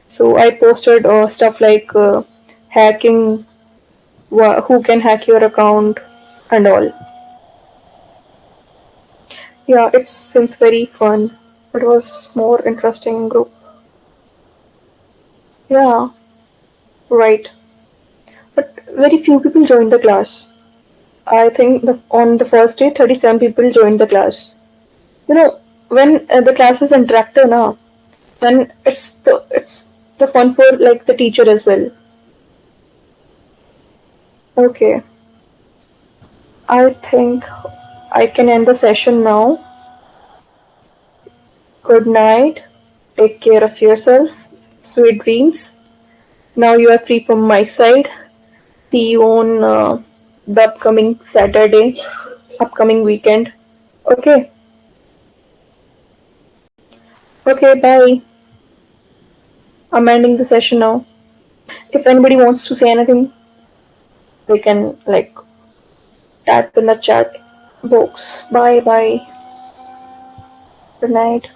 So I posted stuff like hacking, who can hack your account, and all. Yeah, it seems very fun. It was more interesting group. Yeah, right. But very few people joined the class. I think on the first day, 37 people joined the class. You know, when the class is interactive now, then it's the fun for like the teacher as well. Okay, I think I can end the session now. Good night. Take care of yourself. Sweet dreams. Now you are free from my side. See you on the upcoming Saturday, upcoming weekend. Okay. Okay, bye. I'm ending the session now. If anybody wants to say anything, they can like type in the chat box. Bye bye. Good night.